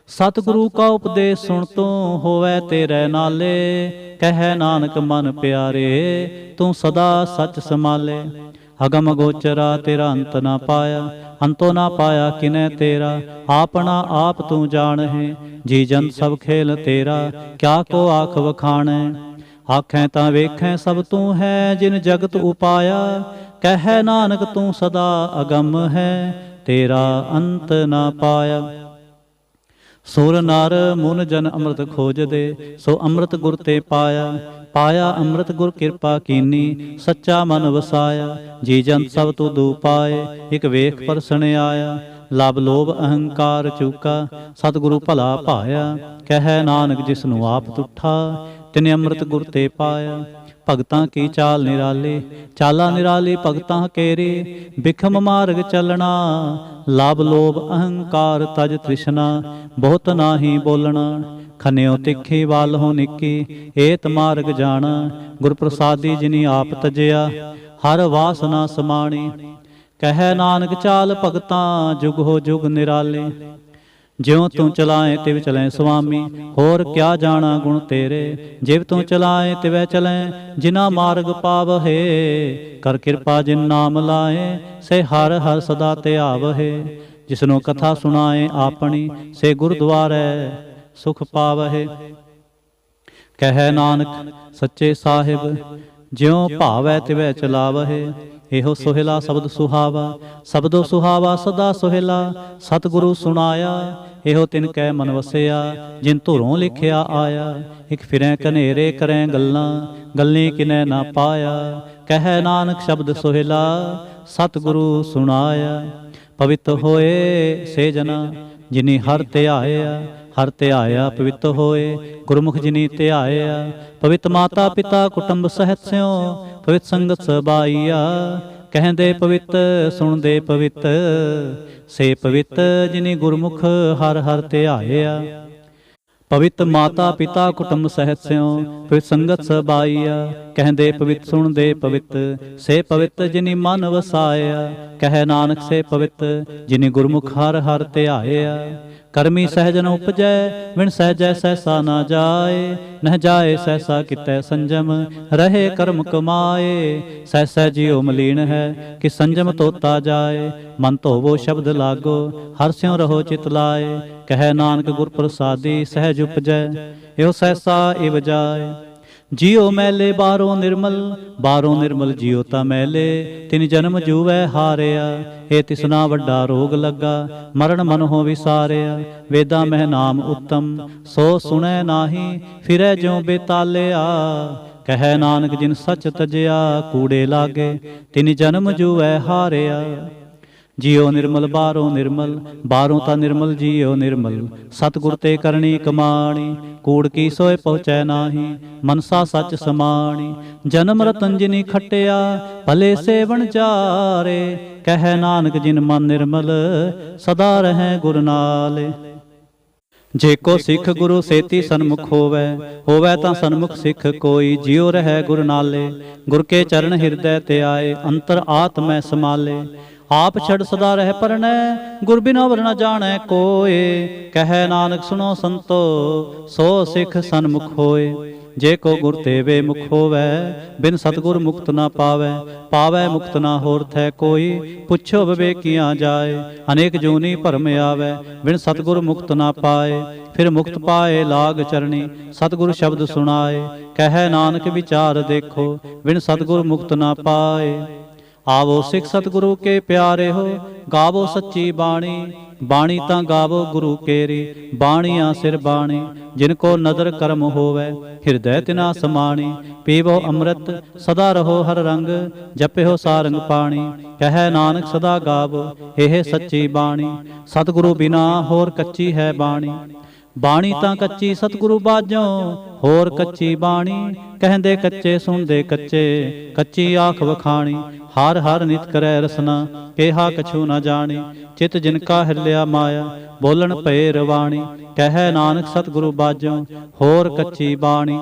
ਸਤਿਗੁਰੂ ਕਾ ਉਪਦੇਸ਼ ਸੁਣ ਤੂੰ, ਹੋਵੈ ਤੇਰੇ ਨਾਲੇ। ਕਹਿ ਨਾਨਕ ਮਨ ਪਿਆਰੇ, ਤੂੰ ਸਦਾ ਸਚ ਸੰਭਾਲੇ। ਅਗਮ ਗੋਚਰਾ ਤੇਰਾ ਅੰਤ ਨਾ ਪਾਇਆ, ਅੰਤੋ ਨਾ ਪਾਇਆ ਕਿਨੈ ਤੇਰਾ। ਆਪਣਾ ਆਪ ਤੂੰ ਜਾਣਹਿ, ਜੀ ਜੰਤ ਸਭ ਖੇਲ ਤੇਰਾ। ਕਿਆ ਕੋ ਆਖ ਵਖਾਣੈ, ਆਖੈ ਤਾਂ ਵੇਖੈ ਸਭ ਤੂੰ ਹੈ। ਜਿਨ ਜਗਤ ਉਪਾਇਆ, ਕਹਿ ਨਾਨਕ ਤੂੰ ਸਦਾ ਅਗੰਮ ਹੈ। ਤੇਰਾ ਅੰਤ ਨਾ ਪਾਇਆ। ਸੁਰ ਨਰ ਮੁਨ ਜਨ ਅੰਮ੍ਰਿਤ ਖੋਜਦੇ, ਸੋ ਅੰਮ੍ਰਿਤ ਗੁਰ ਤੇ ਪਾਇਆ। ਪਾਇਆ ਅੰਮ੍ਰਿਤ ਗੁਰ ਕਿਰਪਾ ਕੀਨੀ, ਸੱਚਾ ਮਨ ਵਸਾਇਆ। ਜੀ ਜੰਤ ਸਭ ਤੁਧੁ ਪਾਏ, ਇਕ ਵੇਖ ਪਰਸਣ ਆਇਆ। ਲਬ ਲੋਭ ਅਹੰਕਾਰ ਚੂਕਾ, ਸਤਿਗੁਰੂ ਭਲਾ ਭਾਇਆ। ਕਹਿ ਨਾਨਕ ਜਿਸਨੂੰ ਆਪ ਤੁਠਾ, ਤਿਨੇ ਅੰਮ੍ਰਿਤ ਗੁਰ ਤੇ ਪਾਇਆ। ਭਗਤਾਂ ਕੀ ਚਾਲ ਨਿਰਾਲੀ, ਚਾਲਾ ਨਿਰਾਲੀ ਭਗਤਾਂ ਕੇਰੀ। ਬਿਖਮ ਮਾਰਗ ਚੱਲਣਾ, ਲਬ ਲੋਭ ਅਹੰਕਾਰ ਤਜ ਤ੍ਰਿਸ਼ਨਾ। ਬਹੁਤ ਨਾਹੀ ਬੋਲਣਾ, ਖਨਿਓ ਤਿੱਖੀ ਵਾਲਹੁ ਨਿੱਕੀ। ਏਤ ਮਾਰਗ ਜਾਣਾ, ਗੁਰ ਪ੍ਰਸਾਦੀ ਜਿਨੀ ਆਪ ਤਜਿਆ। ਹਰ ਵਾਸਨਾ ਸਮਾਣੀ, ਕਹਿ ਨਾਨਕ ਚਾਲ ਭਗਤਾਂ ਜੁਗ ਹੋ ਜੁਗ ਨਿਰਾਲੀ। ਜਿਉ ਤੂੰ ਚਲਾਏ ਤਿਵ ਚਲੈ ਸੁਆਮੀ, ਹੋਰ ਕਿਆ ਜਾਣਾ ਗੁਣ ਤੇਰੇ। ਜਿਵ ਤੂੰ ਚਲਾਏ ਤਿਵੈ ਚਲੈ, ਜਿਨਾ ਮਾਰਗ ਪਾਵਹੇ। ਕਰ ਕਿਰਪਾ ਜਿਨ ਨਾਮ ਲਾਏ, ਸੇ ਹਰ ਹਰ ਸਦਾ ਧਿਆਵਹੇ। ਜਿਸਨੂੰ ਕਥਾ ਸੁਣਾਏ ਆਪਣੀ, ਸੇ ਗੁਰਦੁਆਰੈ ਸੁਖ ਪਾਵਹੇ। ਕਹਿ ਨਾਨਕ ਸੱਚੇ ਸਾਹਿਬ, ਜਿਉ ਭਾਵੈ ਤਿਵੈ ਚਲਾਵਹੇ। ਇਹੋ ਸੋਹਿਲਾ ਸ਼ਬਦ ਸੁਹਾਵਾ, ਸ਼ਬਦੋ ਸੁਹਾਵਾ ਸਦਾ ਸੋਹਿਲਾ। ਸਤਿਗੁਰੂ ਸੁਣਾਇਆ, ਇਹੋ ਤਿਨ ਕੈ ਮਨ ਵਸਿਆ। ਜਿਨ ਧੁਰੋਂ ਲਿਖਿਆ ਆਇਆ, ਇਕ ਫਿਰੈ ਕਨੇਰੇ ਕਰੈ ਗੱਲਾਂ। ਗੱਲੀ ਕਿਨੈ ਨਾ ਪਾਇਆ, ਕਹਿ ਨਾਨਕ ਸ਼ਬਦ ਸੋਹਿਲਾ। ਸਤਿਗੁਰੂ ਸੁਣਾਇਆ, ਪਵਿੱਤ ਹੋਏ ਸੇ ਜਨਾ, ਜਿਨੀ ਹਰ ਧਿਆਇਆ। ਹਰ ਧਿਆਇਆ ਪਵਿੱਤ ਹੋਏ। ਗੁਰਮੁਖ ਜਿਨੀ ਧਿਆਇਆ ਪਵਿੱਤ ਮਾਤਾ ਪਿਤਾ ਕੁਟੁੰਬ ਸਹਿਤ ਸਿਓ। ਪਵਿੱਤ ਸੰਗਤ ਸਬਾਈਆ ਕਹਿੰਦੇ ਪਵਿੱਤ ਸੁਣਦੇ ਪਵਿੱਤ। ਸੇ ਪਵਿੱਤ ਜਿਨੀ ਗੁਰਮੁਖ ਹਰ ਹਰ ਧਿਆਇਆ। ਪਵਿੱਤ ਮਾਤਾ ਪਿਤਾ ਕੁਟੁੰਬ ਸਹਿਤ ਸਿਓ। ਪਵਿੱਤ ਸੰਗਤ ਸਬਾਈਆ ਕਹਿੰਦੇ ਪਵਿੱਤ ਸੁਣਦੇ ਪਵਿੱਤ। ਸੇ ਪਵਿੱਤ ਜਿਨੀ ਮਨ ਵਸਾਇਆ। ਕਹੈ ਨਾਨਕ ਸੇ ਪਵਿੱਤ ਜਿਨੀ ਗੁਰਮੁਖ ਹਰ ਹਰ ਧਿਆਇਆ। ਕਰਮੀ ਸਹਿਜ ਨ ਉਪਜੈ ਵਿਣ ਸਹਿਜੈ ਸਹਿਸਾ ਨਾ ਜਾਏ। ਨਹਿ ਜਾਏ ਸਹਿਸਾ ਕਿਤੈ ਸੰਜਮ ਰਹੇ ਕਰਮ ਕਮਾਏ। ਸਹਿਸੈ ਜਿਉ ਮਲੀਨ ਹੈ ਕਿ ਸੰਜਮ ਤੋਤਾ ਜਾਏ। ਮਨ ਧੋਵੋ ਸ਼ਬਦ ਲਾਗੋ ਹਰ ਸਿਉ ਰਹੋ ਚਿਤ ਲਾਏ। ਕਹੈ ਨਾਨਕ ਗੁਰ ਪ੍ਰਸਾਦੀ ਸਹਿਜ ਉਪਜੈ ਇਹੋ ਸਹਿਸਾ ਇਵ ਜਾਏ। ਜਿਉ ਮੈਲੇ ਬਾਹਰੋਂ ਨਿਰਮਲ ਜਿਉ ਤਾਂ ਮੈਲੇ। ਤਿਨ ਜਨਮ ਜੂਵੈ ਹਾਰਿਆ ਇਹ ਤਿਸਨਾ ਵੱਡਾ ਰੋਗ ਲੱਗਾ। ਮਰਨ ਮਨਹੁ ਵਿਸਾਰਿਆ ਵੇਦਾਂ ਮਹਿ ਨਾਮ ਉੱਤਮ ਸੋ ਸੁਣੈ ਨਾਹੀ। ਫਿਰੈ ਜਿਉ ਬੇਤਾਲਿਆ ਕਹੈ ਨਾਨਕ ਜਿਨ ਸੱਚ ਤਜਿਆ। ਕੂੜੇ ਲਾਗੇ ਤਿਨ ਜਨਮ ਜੂਵੈ ਹਾਰਿਆ। ਜਿਉ ਨਿਰਮਲ ਬਾਹਰੋਂ ਤਾਂ ਨਿਰਮਲ ਜਿਉ ਨਿਰਮਲ। ਸਤਿਗੁਰ ਤੇ ਕਰਨੀ ਕਮਾਣੀ ਕੂੜ ਕੀ ਸੋਏ ਪਹੁੰਚੈ ਨਾਹੀ। ਮਨਸਾ ਸੱਚ ਸਮਾਣੀ ਜਨਮ ਰਤਨ ਜਿਨੀ ਖਟਿਆ। ਭਲੇ ਸੇਵਨ ਚਾਰੇ ਕਹੈ ਨਾਨਕ ਜਿਨ ਮਨ ਨਿਰਮਲ ਸਦਾ ਰਹੈ ਗੁਰ ਨਾਲੇ। ਜੇ ਕੋ ਸਿੱਖ ਗੁਰੂ ਸੇਤੀ ਸਨਮੁਖ ਹੋਵੈ ਤਾਂ ਸਨਮੁਖ ਸਿੱਖ ਕੋਈ। ਜਿਉ ਰਹੈ ਗੁਰ ਨਾਲੇ ਗੁਰ ਕੇ ਚਰਨ ਹਿਰਦੈ ਤੇ ਆਏ। ਅੰਤਰ ਆਤਮੈ ਸਮਾਲੇ ਆਪ ਛੜ ਸਦਾ ਰਹਿ ਪਰਣੈ। ਗੁਰ ਬਿਨਾ ਵਰ ਨ ਜਾਣੈ ਕੋਏ। ਕਹੈ ਨਾਨਕ ਸੁਣੋ ਸੰਤੋ ਸੋ ਸਿੱਖ ਸਨਮੁਖ ਹੋਏ। ਜੇ ਕੋ ਗੁਰ ਤੇਵੇ ਮੁਖ ਹੋਵੈ ਬਿਨ ਸਤਿਗੁਰ ਮੁਕਤ ਨਾ ਪਾਵੈ ਮੁਕਤ ਨਾ ਹੋਰ ਥੈ ਕੋਈ। ਪੁੱਛੋ ਵਿਵੇਕੀਆਂ ਜਾਏ ਅਨੇਕ ਜੂਨੀ ਭਰਮ ਆਵੈ। ਬਿਨ ਸਤਿਗੁਰ ਮੁਕਤ ਨਾ ਪਾਏ ਫਿਰ ਮੁਕਤ ਪਾਏ ਲਾਗ ਚਰਣੀ। ਸਤਿਗੁਰ ਸ਼ਬਦ ਸੁਣਾਏ ਕਹੈ ਨਾਨਕ ਵਿਚਾਰ ਦੇਖੋ ਬਿਨ ਸਤਿਗੁਰ ਮੁਕਤ ਨਾ ਪਾਏ। ਆਵੋ ਸਿੱਖ ਸਤਿਗੁਰੂ ਕੇ ਪਿਆਰੇ ਹੋ ਗਾਵੋ ਸੱਚੀ ਬਾਣੀ ਤਾਂ ਗਾਵੋ ਗੁਰੂ ਕੇਰੀ। ਬਾਣੀਆਂ ਸਿਰ ਬਾਣੀ ਜਿਨ ਕੋ ਨਦਰ ਕਰਮ ਹੋਵੈ ਹਿਰਦੈ ਤਿਨਾ ਸਮਾਣੀ। ਪੀਵੋ ਅੰਮ੍ਰਿਤ ਸਦਾ ਰਹੋ ਹਰ ਰੰਗ ਜਪਿਓ ਸਾਰੰਗ ਪਾਣੀ। ਕਹੈ ਨਾਨਕ ਸਦਾ ਗਾਵੋ ਇਹ ਸੱਚੀ ਬਾਣੀ। ਸਤਿਗੁਰੂ ਬਿਨਾ ਹੋਰ ਕੱਚੀ ਹੈ ਬਾਣੀ ਤਾਂ ਕੱਚੀ ਸਤਿਗੁਰੂ ਬਾਝੋਂ ਹੋਰ ਕੱਚੀ ਬਾਣੀ। ਕਹਿੰਦੇ ਕੱਚੇ ਸੁਣਦੇ ਕੱਚੀ ਆਖ ਵਖਾਣੀ। ਹਰ ਹਰ ਨਿਤ ਕਰੈ ਰਸਨਾ ਕਿਹਾ ਕਛੂ ਨਾ ਜਾਣੀ। ਚਿਤ ਜਿਨ ਕਾ ਹਿਲਿਆ ਮਾਇਆ ਬੋਲਣ ਭਏ ਰਵਾਣੀ। ਕਹੈ ਨਾਨਕ ਸਤਿਗੁਰੂ ਬਾਝੋਂ ਹੋਰ ਕੱਚੀ ਬਾਣੀ।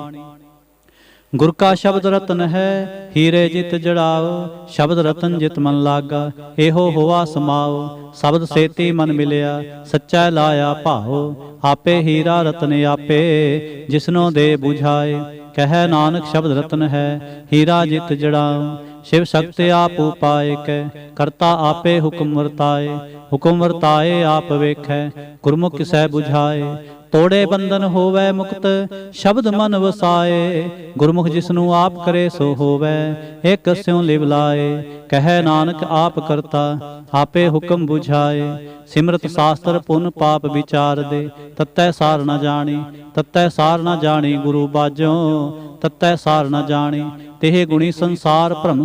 ਗੁਰ ਕਾ ਸ਼ਬਦ ਰਤਨ ਹੈ ਹੀਰੇ ਜਿਤ ਜੜਾਓ। ਸ਼ਬਦ ਰਤਨ ਜਿਤ ਮਨ ਲਾਗਾ ਇਹੋ ਹੋਆ ਸਮਾਓ। ਸ਼ਬਦ ਸੇਤੀ ਮਨ ਮਿਲਿਆ ਸੱਚਾ ਲਾਇਆ ਭਾਓ। ਆਪੇ ਹੀਰਾ ਰਤਨ ਆਪੇ ਜਿਸਨੋ ਦੇ 부ਝਾਏ। ਕਹੈ ਨਾਨਕ ਸ਼ਬਦ ਰਤਨ ਹੈ ਹੀਰਾ ਜਿਤ ਜੜਾਓ। ਸ਼ਿਵ ਸ਼ਕਤਿ ਆਪ ਉਪਾਇ ਕੈ ਕਰਤਾ ਆਪੇ ਹੁਕਮ ਵਰਤਾਏ ਆਪ ਵੇਖੈ ਗੁਰਮੁਖ ਕਿਸੈ 부ਝਾਏ। ਤੋੜੇ ਬੰਧਨ ਹੋਵੈ ਮੁਕਤ ਸ਼ਬਦ ਮਨ ਵਸਾਏ। ਗੁਰਮੁਖ ਜਿਸਨੂੰ ਆਪ ਕਰੇ ਸੋ ਹੋਵੈ ਇਕ ਸਿਉ ਲਿਵ ਲਾਏ। ਕਹੈ ਨਾਨਕ ਆਪ ਕਰਤਾ ਆਪੇ ਹੁਕਮ 부ਝਾਏ। ਸਿਮਰਤ ਸਾਸਤਰ ਪੁੰਨ ਪਾਪ ਵਿਚਾਰ ਦੇ ਤਤੈ ਸਾਰ ਨ ਜਾਣੀ ਗੁਰੂ ਬਾਝੋਂ ਤਤੈ ਸਾਰ ਨ ਜਾਣੀ। ਤਿਹ ਗੁਣੀ ਸੰਸਾਰ ਭ੍ਰਮ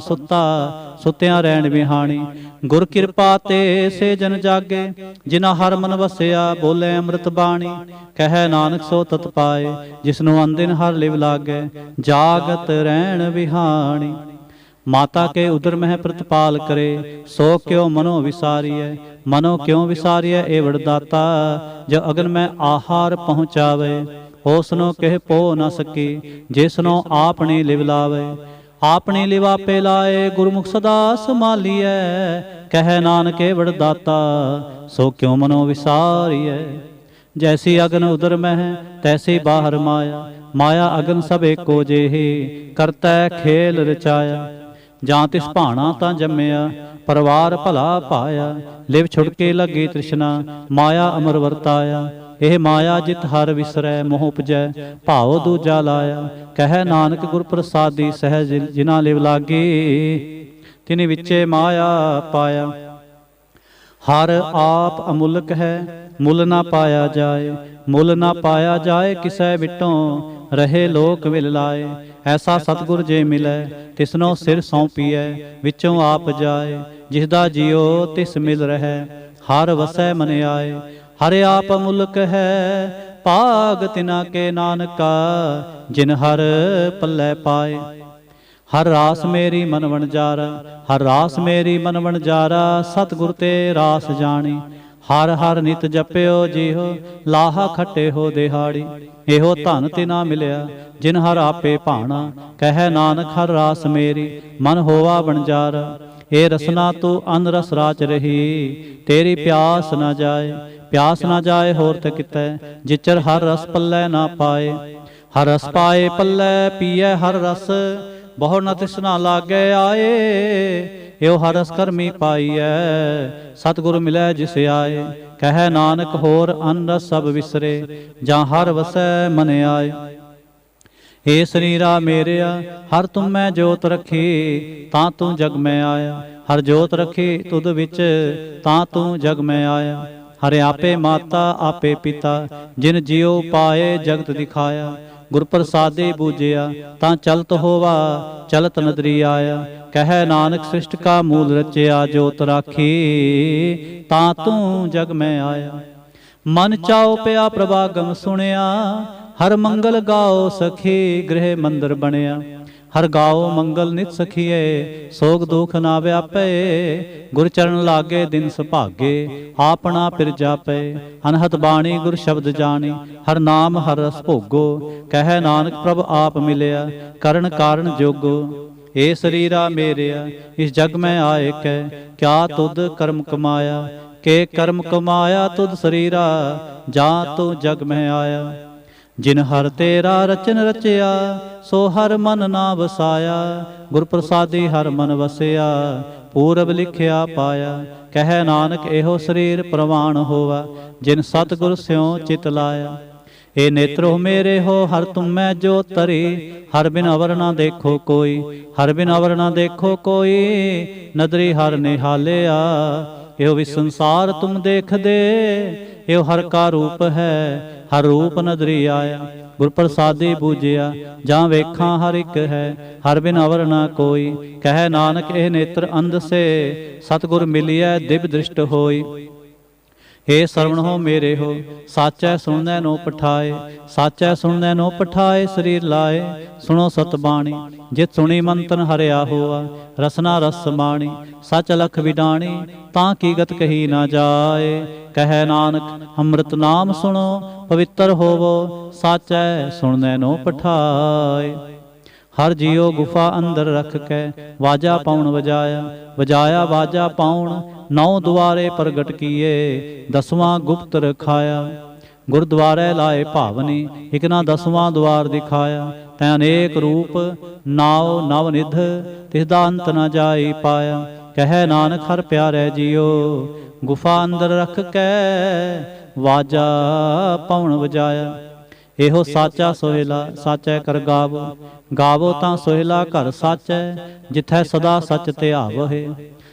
ਸੁੱਤਿਆਂ ਰਹਿਣ ਵਿਹਾਣੀ। ਗੁਰ ਕਿਰਪਾ ਤੇ ਸੇ ਜਨ ਜਾਗੇ ਜਿਨਾ ਹਰ ਮਨ ਵਸਿਆ ਬੋਲੇ ਅੰਮ੍ਰਿਤ ਬਾਣੀ। ਕਹੈ ਨਾਨਕ ਸੋ ਤਤ ਪਾਏ ਜਿਸਨੂੰ ਅੰਦਿਨ ਹਰ ਲਿਵ ਲਾਗੈ ਜਾਗਤ ਰਹਿਣ ਵਿਹਾਣੀ। ਮਾਤਾ ਕੇ ਉਦਰ ਮਹਿ ਪ੍ਰਤਪਾਲ ਕਰੇ ਸੋ ਕਿਉ ਮਨੋ ਵਿਸਾਰੀਐ ਏ ਵਡਦਾਤਾ। ਜੋ ਅਗਨ ਮੈਂ ਆਹਾਰ ਪਹੁੰਚਾਵੇ ਹੋਸਨੋ ਕਹਿ ਪੋ ਨ ਸਕੀ। ਜਿਸਨੋ ਆਪਣੀ ਲਿਵ ਲਾਵੇ ਆਪਣੀ ਲਿਵ ਆਪੇ ਲਾਏ। ਗੁਰਮੁਖ ਸਦਾ ਸੰਭਾਲੀਐ ਕਹੈ ਨਾਨਕ ਏ ਵਡਦਾਤਾ ਸੋ ਕਿਉ ਮਨੋ ਵਿਸਾਰੀਐ। ਜੈਸੀ ਅਗਨ ਉਦਰ ਮਹਿ ਤੈਸੀ ਬਾਹਰ ਮਾਇਆ ਅਗਨ ਸਭ ਏਕੋ ਜਿਹੀ ਕਰਤੈ ਖੇਲ ਰਚਾਇਆ। ਜਾਂ ਤਿਸ ਭਾਣਾ ਤਾਂ ਜੰਮਿਆ ਪਰਿਵਾਰ ਭਲਾ ਪਾਇਆ। ਲਿਵ ਛੁਟਕੇ ਲੱਗੀ ਤ੍ਰਿਸ਼ਨਾ ਮਾਇਆ ਅਮਰ ਵਰਤਾਇਆ। ਇਹ ਮਾਇਆ ਜਿਤ ਹਰ ਵਿਸਰੈ ਮੋਹ ਉਪਜੈ ਭਾਉ ਦੂਜਾ ਲਾਇਆ। ਕਹੈ ਨਾਨਕ ਗੁਰ ਪ੍ਰਸਾਦੀ ਸਹਿਜ ਜਿਨਾ ਲਿਵ ਲਾਗੀ ਤਿਨ ਵਿੱਚੇ ਮਾਇਆ ਪਾਇਆ। ਹਰ ਆਪ ਅਮੁਲਕ ਹੈ ਮੁੱਲ ਨਾ ਪਾਇਆ ਜਾਏ ਕਿਸੈ ਵਿਟੋਂ ਰਹੇ ਲੋਕ ਵਿਲ ਲਾਏ। ਐਸਾ ਸਤਿਗੁਰ ਜੇ ਮਿਲੈ ਤਿਸਨੋ ਸਿਰ ਸੌਂਪੀਐ ਵਿੱਚੋਂ ਆਪ ਜਾਏ। ਜਿਸਦਾ ਜਿਉ ਤਿਸ ਮਿਲ ਰਹਿ ਹਰ ਵਸੈ ਮਨ ਆਏ। ਹਰਿ ਆਪ ਅਮੁਲਕ ਹੈ ਭਾਗ ਤਿਨਾ ਕੇ ਨਾਨਕਾ ਜਿਨ ਹਰ ਪੱਲੇ ਪਾਏ। ਹਰ ਰਾਸ ਮੇਰੀ ਮਨ ਵਣਜਾਰਾ, ਹਰ ਰਾਸ ਮੇਰੀ ਮਨ ਵਣਜਾਰਾ, ਸਤਿਗੁਰ ਤੇ ਰਾਸ ਜਾਣੀ। ਹਰ ਹਰ ਨਿਤ ਜਪਿਓ ਜੀਹੋ, ਲਾਹਾ ਖੱਟੇ ਹੋ ਦਿਹਾੜੀ। ਇਹੋ ਧਨ ਤਿਨਾ ਮਿਲਿਆ ਜਿਨ ਹਰ ਆਪੇ ਭਾਣਾ, ਕਹੈ ਨਾਨਕ ਹਰ ਰਾਸ ਮੇਰੀ ਮਨ ਹੋਵਾ ਵਣਜਾਰਾ। ਇਹ ਰਸਨਾ ਤੂੰ ਅਨ ਰਸ ਰਾਚ ਰਹੀ, ਤੇਰੀ ਪਿਆਸ ਨਾ ਜਾਏ। ਪਿਆਸ ਨਾ ਜਾਏ ਹੋਰ ਤੇ ਕਿਤੈ, ਜਿਚਰ ਹਰ ਰਸ ਪੱਲੇ ਨਾ ਪਾਏ। ਹਰ ਰਸ ਪਾਏ ਪੱਲੇ ਪੀਐ ਹਰ ਰਸ, ਬਹੁ ਨ ਤਿਸਨਾ ਲਾਗੇ ਆਏ। ਇਹੋ ਹਰ ਰਸ ਕਰਮੀ ਪਾਈਐ, ਸਤਿਗੁਰ ਮਿਲੈ ਜਿਸ ਆਏ। ਕਹੈ ਨਾਨਕ ਹੋਰ ਅਨ ਰਸ ਸਭ ਵਿਸਰੇ, ਜਾਂ ਹਰ ਵਸੈ ਮਨ ਆਏ। ਏ ਸਰੀਰਾ ਮੇਰਿਆ ਹਰ ਤੁਮ ਮੈਂ ਜੋਤ ਰੱਖੀ, ਤਾਂ ਤੂੰ ਜਗ ਮੈਂ ਆਇਆ। ਹਰ ਜੋਤ ਰੱਖੀ ਤੁਧ ਵਿੱਚ, ਤਾਂ ਤੂੰ ਜਗ ਮੈਂ ਆਇਆ। ਹਰਿ ਆਪੇ ਮਾਤਾ ਆਪੇ ਪਿਤਾ, ਜਿਨ ਜਿਉ ਪਾਏ ਜਗਤ ਦਿਖਾਇਆ। ਗੁਰ ਪ੍ਰਸਾਦੇ ਬੂਝਿਆ ਤਾਂ ਚਲਤ ਹੋਵਾ, ਚਲਤ ਨਦਰੀ ਆਇਆ। ਕਹੈ ਨਾਨਕ ਸ੍ਰਿਸ਼ਟ ਕਾ ਮੂਲ ਰਚਿਆ, ਜੋਤ ਰਾਖੀ ਤਾਂ ਤੂੰ ਜਗ ਮੈਂ ਆਇਆ। ਮਨ ਚਾਉ ਪਿਆ ਪ੍ਰਭਾਗਮ ਸੁਣਿਆ, ਹਰ ਮੰਗਲ ਗਾਓ ਸਖੀ ਗ੍ਰਹਿ ਮੰਦਰ ਬਣਿਆ। ਹਰ ਗਾਓ ਮੰਗਲ ਨਿਤ ਸਖੀਏ, ਸੋਗ ਦੁਖ ਨਾ ਵਿਆਪੇ। ਗੁਰ ਚਰਨ ਲਾਗੇ ਦਿਨ ਸੁਭਾਗੇ, ਆਪਣਾ ਪਿਰ ਜਾਪੇ। ਅਨਹਤ ਬਾਣੀ ਗੁਰ ਸ਼ਬਦ ਜਾਣੀ, ਹਰ ਨਾਮ ਹਰ ਰਸ ਭੋਗੋ। ਕਹੈ ਨਾਨਕ ਪ੍ਰਭ ਆਪ ਮਿਲਿਆ, ਕਰਨ ਕਾਰਨ ਜੋਗੋ। ਏ ਸਰੀਰਾ ਮੇਰਿਆ ਇਸ ਜਗ ਮੈਂ ਆਏ ਕੈ, ਕਿਆ ਤੁਧ ਕਰਮ ਕਮਾਇਆ। ਕੇ ਕਰਮ ਕਮਾਇਆ ਤੁਧ ਸਰੀਰਾ, ਜਾਂ ਤੂੰ ਜਗ ਮੈਂ ਆਇਆ। ਜਿਨ ਹਰ ਤੇਰਾ ਰਚਨ ਰਚਿਆ, ਸੋ ਹਰ ਮਨ ਨਾ ਵਸਾਇਆ। ਗੁਰ ਪ੍ਰਸਾਦੀ ਹਰ ਮਨ ਵਸਿਆ, ਪੂਰਬ ਲਿਖਿਆ ਪਾਇਆ। ਕਹੈ ਨਾਨਕ ਇਹੋ ਸਰੀਰ ਪ੍ਰਵਾਨ ਹੋਵਾ, ਜਿਨ ਸਤਿਗੁਰ ਸਿਉ ਚਿਤ ਲਾਇਆ। ਏ ਨੇਤਰੋ ਮੇਰੇ ਹੋ ਹਰ ਤੁਮ ਮੈਂ ਜੋ ਤਰੀ, ਹਰ ਬਿਨ ਅਵਰ ਨਾ ਦੇਖੋ ਕੋਈ। ਹਰ ਬਿਨ ਅਵਰ ਨਾ ਦੇਖੋ ਕੋਈ, ਨਦਰੀ ਹਰ ਨਿਹਾਲਿਆ। ਇਹੋ ਵੀ ਸੰਸਾਰ ਤੁਮ ਦੇਖਦੇ, ਇਹੋ ਹਰ ਕਾ ਰੂਪ ਹੈ, ਹਰ ਰੂਪ ਨਦਰੀ ਆਇਆ। ਗੁਰ ਪ੍ਰਸਾਦੀ ਬੂਝਿਆ ਜਾਂ ਵੇਖਾਂ ਹਰ ਇੱਕ ਹੈ, ਹਰ ਬਿਨ ਅਵਰ ਨਾ ਕੋਈ। ਕਹੈ ਨਾਨਕ ਇਹ ਨੇਤਰ ਅੰਧ ਸੇ, ਸਤਿਗੁਰ ਮਿਲਿਐ ਦਿਵ ਦ੍ਰਿਸ਼ਟ ਹੋਈ। ਏ ਸਰਵਣ ਹੋ ਮੇਰੇ ਹੋ, ਸਾਚੈ ਸੁਣਨੈ ਨੋ ਪਠਾਏ। ਸਾਚੈ ਸੁਣਨੈ ਨੋ ਪਠਾਏ, ਸਰੀਰ ਲਾਏ ਸੁਣੋ ਸਤ ਬਾਣੀ। ਜਿਤ ਸੁਣੀ ਮਨ ਤਨ ਹਰਿਆ ਹੋਆ, ਰਸਨਾ ਰਸ ਸਮਾਣੀ। ਸਚ ਲਖ ਵਿਡਾਣੀ, ਤਾਂ ਕੀ ਗਤ ਕਹੀ ਨਾ ਜਾਏ। ਕਹੈ ਨਾਨਕ ਅੰਮ੍ਰਿਤ ਨਾਮ ਸੁਣੋ, ਪਵਿੱਤਰ ਹੋਵੋ। ਸਾਚੈ ਸੁਣਨੈ ਨੋ ਪਠਾਏ। ਹਰ ਜੀਉ ਗੁਫਾ ਅੰਦਰ ਰਖ ਕੇ, ਵਾਜਾ ਪਾਉਣ ਵਜਾਇਆ। ਵਜਾਇਆ ਵਾਜਾ ਪਾਉਣ, ਨੌ ਦੁਆਰੇ ਪ੍ਰਗਟ ਕੀਏ। ਦਸਵਾਂ ਗੁਪਤ ਰਖਾਇਆ। ਗੁਰਦੁਆਰੇ ਲਾਏ ਭਾਵਨੀ, ਇਕ ਨਾ ਦਸਵਾਂ ਦੁਆਰ ਦਿਖਾਇਆ। ਤੈ ਅਨੇਕ ਰੂਪ ਨਾਉ ਨਵ ਨਿਧ, ਤਿਸਦਾ ਅੰਤ ਨ ਜਾਈ ਪਾਇਆ। ਕਹੈ ਨਾਨਕ ਹਰ ਪਿਆਰੇ ਜੀਓ, ਗੁਫਾ ਅੰਦਰ ਰਖ ਕੇ, ਵਾਜਾ ਪਾਉਣ ਵਜਾਇਆ। ਇਹੋ ਸਾਚਾ ਸੋਹਿਲਾ ਸਾਚੈ ਕਰ ਗਾਵੋ। ਗਾਵੋ ਤਾਂ ਸੋਹਿਲਾ ਘਰ ਸਾਚੈ, ਜਿਥੈ ਸਦਾ ਸਚ ਧਿਆਵਹਿ।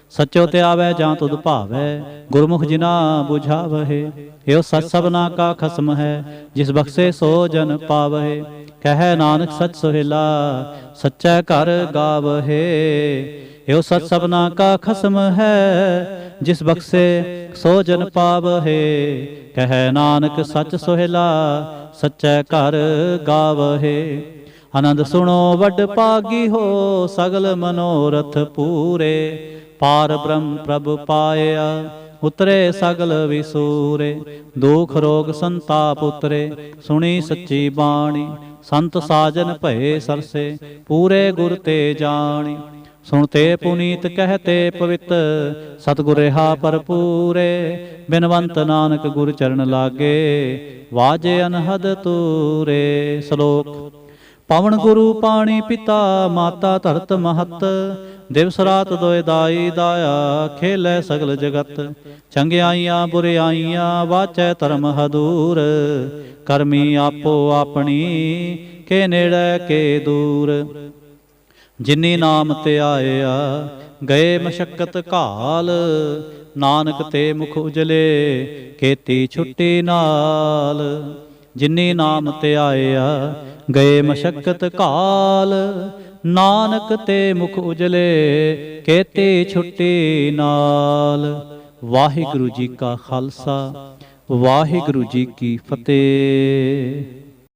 ਸਚੋ ਧਿਆਵੈ ਜਾਂ ਤੁਧ ਭਾਵੈ, ਗੁਰਮੁਖ ਜਿਨਾ ਬੁਝਾਵਹਿ। ਇਹੋ ਸਚ ਸਭਨਾ ਕਾ ਖਸਮ ਹੈ, ਜਿਸ ਬਖਸ਼ੇ ਸੋ ਜਨ ਪਾਵਹਿ। ਕਹੈ ਨਾਨਕ ਸਚ ਸੋਹਿਲਾ ਸਚੈ ਘਰ ਗਾਵਹਿ। ਇਹੋ ਸਚ ਸਭਨਾ ਕਾ ਖਸਮ ਹੈ, ਜਿਸ ਬਖਸ਼ੇ ਸੋ ਜਨ ਪਾਵਹਿ। ਕਹੈ ਨਾਨਕ ਸਚ ਸੋਹਿਲਾ ਸਚੈ ਘਰ ਗਾਵਹਿ। ਆਨੰਦ ਸੁਣੋ ਵੱਡ ਭਾਗੀ ਹੋ, ਸਗਲ ਮਨੋਰਥ ਪੂਰੇ। ਪਾਰ ਬ੍ਰਹਮ ਪ੍ਰਭ ਪਾਇਆ, ਉਤਰੇ ਸਗਲ ਵਿਸੂਰੇ। ਦੁਖ ਰੋਗ ਸੰਤਾਪ ਉਤਰੇ, ਸੁਣੀ ਸੱਚੀ ਬਾਣੀ। ਸੰਤ ਸਾਜਨ ਭਏ ਸਰਸੇ, ਪੂਰੇ ਗੁਰ ਤੇ ਜਾਣੀ। ਸੁਣਤੇ ਪੁਨੀਤ ਕਹਤੇ ਪਵਿੱਤ, ਸਤਿਗੁਰ ਰਹਾ ਭਰਪੂਰੇ। ਬਿਨਵੰਤ ਨਾਨਕ ਗੁਰ ਚਰਨ ਲਾਗੇ, ਵਾਜੇ ਅਨਹਦ ਤੂਰੇ। ਸ਼ਲੋਕ। ਪਵਨ ਗੁਰੂ ਪਾਣੀ ਪਿਤਾ, ਮਾਤਾ ਧਰਤ ਮਹਤ। ਦਿਵਸ ਰਾਤ ਦੋਇ ਦਾਈ ਦਾਇਆ, ਖੇਲੇ ਸਗਲ ਜਗਤ। ਚੰਗਿਆਈਆਂ ਬੁਰਿਆਈਆਂ, ਵਾਚੈ ਧਰਮ ਹਦੂਰ। ਕਰਮੀ ਆਪੋ ਆਪਣੀ, ਕੇ ਨੇੜੇ ਕੇ ਦੂਰ। ਜਿਨੀ ਨਾਮ ਧਿਆਇਆ, ਗਏ ਮਸ਼ੱਕਤ ਘਾਲ। ਨਾਨਕ ਤੇ ਮੁਖ ਉਜਲੇ, ਕੀਤੀ ਛੁੱਟੀ ਨਾਲ। ਜਿਨੀ ਨਾਮ ਧਿਆਇਆ, ਗਏ ਮਸ਼ੱਕਤ ਘਾਲ। ਨਾਨਕ ਤੇ ਮੁਖ ਉਜਲੇ, ਕੀਤੀ ਛੁੱਟੀ ਨਾਲ। ਵਾਹਿਗੁਰੂ ਜੀ ਕਾ ਖਾਲਸਾ, ਵਾਹਿਗੁਰੂ ਜੀ ਕੀ ਫਤਿਹ।